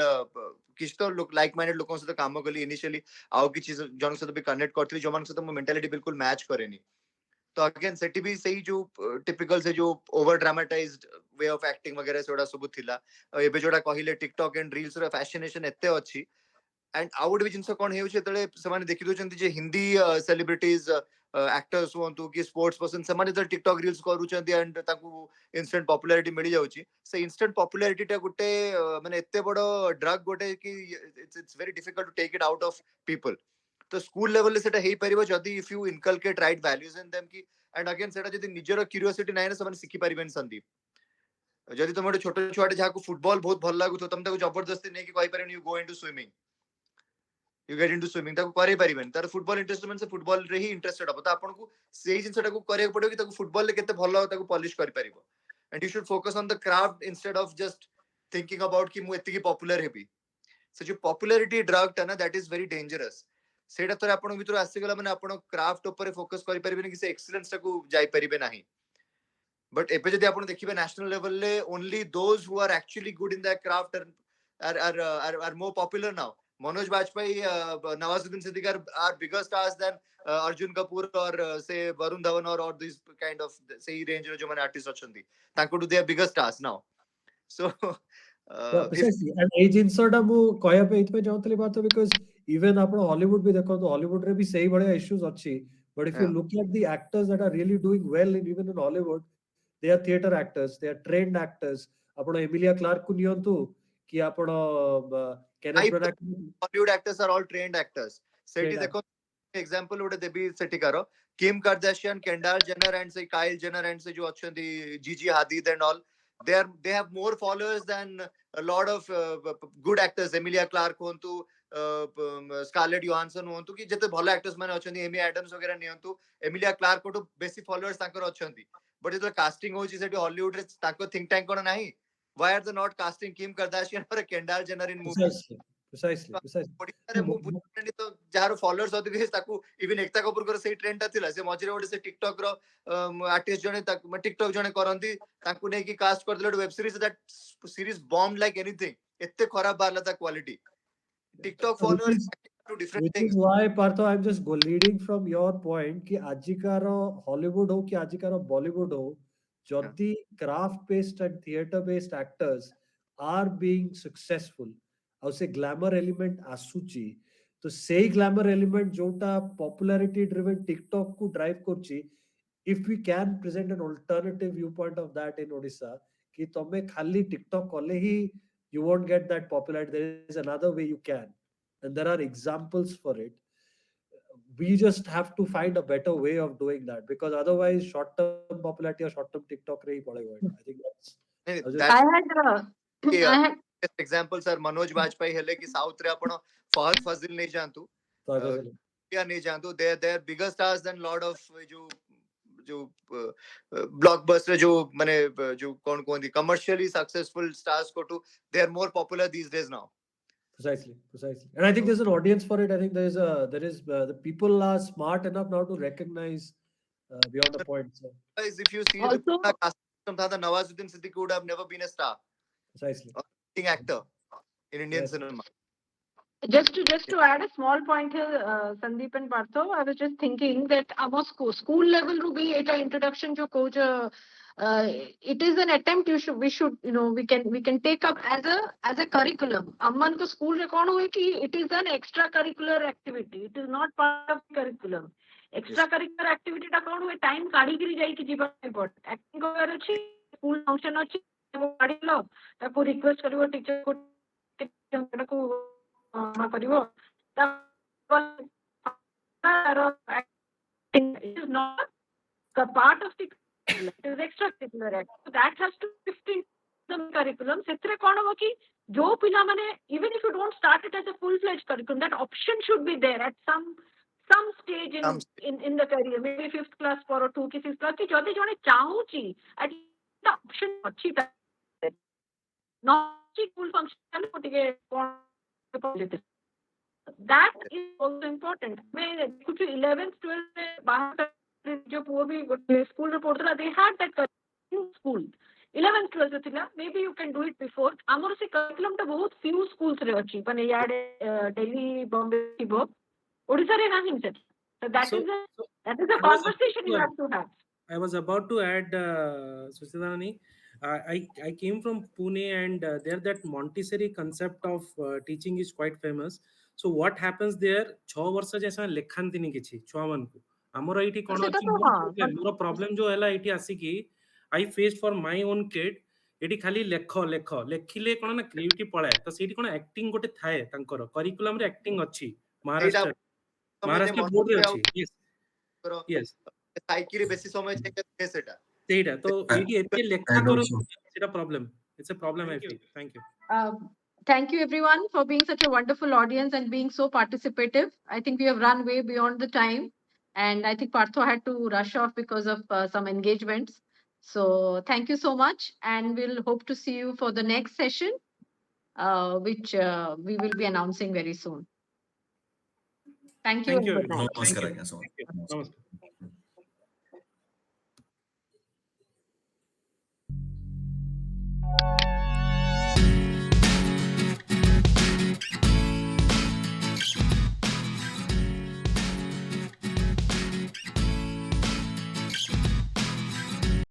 किछ तो लाइक माइंडेड लोगों से काम कली इनिशियली आउ किछ जन से भी कनेक्ट करथि जो मन से तो मेंटालिटी बिल्कुल मैच करेनी. तो अगेन सेठी भी सही जो टिपिकल से जो over dramatised way of acting वगैरह सेडा सब थिला. एबे जोडा कहिले टिकटॉक एंड रील्स रो फैसिनेशन एते अछि. एंड आउ गोटे भी जिनस कोन हेउ छेतले समान देखि दोचंती जे हिंदी सेलिब्रिटीज एक्टर्स हुंतु कि स्पोर्ट्स पर्सन समान जब टिकटॉक रील्स करूचंती एंड ताकू इंस्टेंट पॉपुलैरिटी मिल जाउची. से इंस्टेंट पॉपुलैरिटी टा गुटे माने एते बडो ड्रग गुटे कि it's very difficult to take it out of people. तो स्कूल लेवल सेटा हेई परिबो जदी if you inculcate right values in them कि एंड अगेन सेटा जदी निजर क्यूरियोसिटी नाइ ना समान सिखि परिबेन. संदीप, जदी तुम छोट छुआटे जाकू फुटबॉल बहुत भल लागु तो तुम ताकू जबरदस्ती नै कि कहि परिबेन you go into swimming, you get into swimming, ताकू करै परिबेन. तार फुटबॉल इंटरेस्ट मन से फुटबॉल रे ही इंटरेस्टेड हो. तो आपन को सेही जिंसटा को करिया पड़ो कि ताकू फुटबॉल ले केते भल ताकू पॉलिश करि परिबो. And you should focus on the craft instead of just thinking about कि मु एति की पॉपुलर हेबी. से जो पॉपुलैरिटी ड्रग ता ना दैट इज वेरी डेंजरस. सेटा तोर आपन भीतर आसी गला माने आपन क्राफ्ट ऊपर फोकस करि परिबेन कि से एक्सीलेंस ताकू जाई परिबे नाही. बट एबे जदी आपन देखिबे नेशनल लेवल ले only those who are actually good in that craft are more popular now. Manoj Bajpayee, Nawazuddin Siddiqui are bigger stars than Arjun Kapoor or say Varun Dhawan or these kind of say range jo mane artists achandi. Tanko to they are bigger stars now. So precisely. And ei jinsota mu कहया पे इतमे जाउतली बात because even आपण Hollywood भी देखो तो Hollywood रे भी सही बड़े इश्यूज अछि. But if you look at the actors that are really doing well even in Hollywood, they are theater actors, they are trained actors. आपण एमिलिया क्लार्क को नियंतु कि आपण Kenneth Branagh, Hollywood actors are all trained actors. सेठी देखो example उडे देबी सेठी करो Kim Kardashian, Kendall Jenner and say Kylie Jenner and say जो अछंदी Gigi Hadid and all, they have more followers than a lot of good actors. Emilia Clarke होंतु, Scarlett Johansson होंतु कि जते भलो एक्टर्स माने अछंदी, एमी एडम्स वगैरह नियंतु, Emilia Clarke को तो बेसी फॉलोअर्स ताकर अछंदी. बट जो कास्टिंग होची सेठी हॉलीवुड रे ताको थिंक टैंक कोन नाही. Why are they not casting Kim Kardashian or Kendall Jenner in movies? Precisely. Odisha रे मु बुझनी तो जार फॉलोअर्स अधिक हे ताकू इवन एकता कपूर कर सेही ट्रेंड ता थिला. से मझिरे ओडे से टिकटॉक रो आर्टिस्ट जने ताकू टिकटॉक जने करंती ताकू नै कि कास्ट कर देले web series. That series bomb like anything. एते खराब बारला ता quality. TikTok followers to different Which things. is why Partho, I'm just leading from your point कि आजिकार हॉलीवुड हो कि आजिकार बॉलीवुड हो, जदि craft based and theater based actors are being successful, ଆଉ ସେ ଗ୍ଲାମର ଏଲିମେଣ୍ଟ ଆସୁଛି, तो सेई ग्लैमर एलिमेंट जोटा पॉपुलैरिटी ड्रिवन टिकटॉक को ड्राइव करछि, if we can present an alternative viewpoint of that in Odisha, कि तमे खाली टिकटॉक कले ही you won't get that popularity, there is another way you can, and there are examples for it. We just have to find a better way of doing that, because otherwise short term popularity or short term TikTok re hi padega. I think that's That's I had I had best example sir Manoj Vajpayee हेले कि south रे आपण फहद फाजिल नहीं जानतु या नहीं जानतु, they are bigger stars than lot of जो blockbuster जो माने जो कौन कौन दी commercially successful stars को to they are more popular these days now. Precisely. And I think there's an audience for it. I think there is the people are smart enough now to recognize beyond a point. So Guys, if you see Also- the Pune cast system tha, Nawazuddin Siddiqui would have never been a star, precisely. leading actor in Indian Yes. cinema. just to add a small point here, Sandeep and Partho, I was just thinking that our school level ru be eta introduction jo coach, it is an attempt we should we can take up as a curriculum. Amman ko school re kon hoye ki it is an extracurricular activity, it is not part of the curriculum. Extracurricular activity ta kon hoye time kadi kiri jai ki jiba port acting kar achi school function achi kadi lo taku request karibo teacher ko taku କରିବ it is not a part of the curriculum, it is extracurricular activity. So that has to shift in the curriculum. ସେଥିରେ କ'ଣ ହବ କି ଯୋଉ ପିଲାମାନେ even if you don't start it as a full fledged curriculum, that option should be there at some stage in the career, maybe 5th class or 2 କି 6th class, କି ଯଦି ଜଣେ ଚାହୁଁଛି at least option ଅଛି not full function ଟିକେ କ'ଣ that is also important. मैं कुछ 11th 12th में बाहर जो पुओ भी स्कूल रे पढ़ुला, they had that in school 11th 12th थिला, maybe you can do it before. हमर से curriculum टा बहुत few schools रे अछि, माने याडे दिल्ली बॉम्बे थिबो, ओडिसा रे नाही से. So that is a conversation you have to have. I was about to add, Suchitani, I came from Pune, and there that Montessori concept of teaching is quite famous. So what happens there, 6 वर्ष जैसा लेखांतिनी किछि छुआ मन को हमर एठी कोन अछि more problem जो हैला एठी आसी कि I faced for my own kid, एठी खाली लेखिले कोन ना क्रिएटिविटी पळाए, तो सेठी कोन एक्टिंग गोटे थाए तांकर करिकुलम रे एक्टिंग अछि महाराष्ट्र बोर्ड रे अछि. यस साइकिल बेसी समय छै सेटा सेटा तो एठी एते लेखा करो सेटा problem, it's a problem. I feel. Thank you. Thank you everyone for being such a wonderful audience and being so participative. I think we have run way beyond the time, and I think Partho had to rush off because of some engagements. So thank you so much, and we'll hope to see you for the next session, which we will be announcing very soon. Thank you. Thank you. And good night. Namaskar.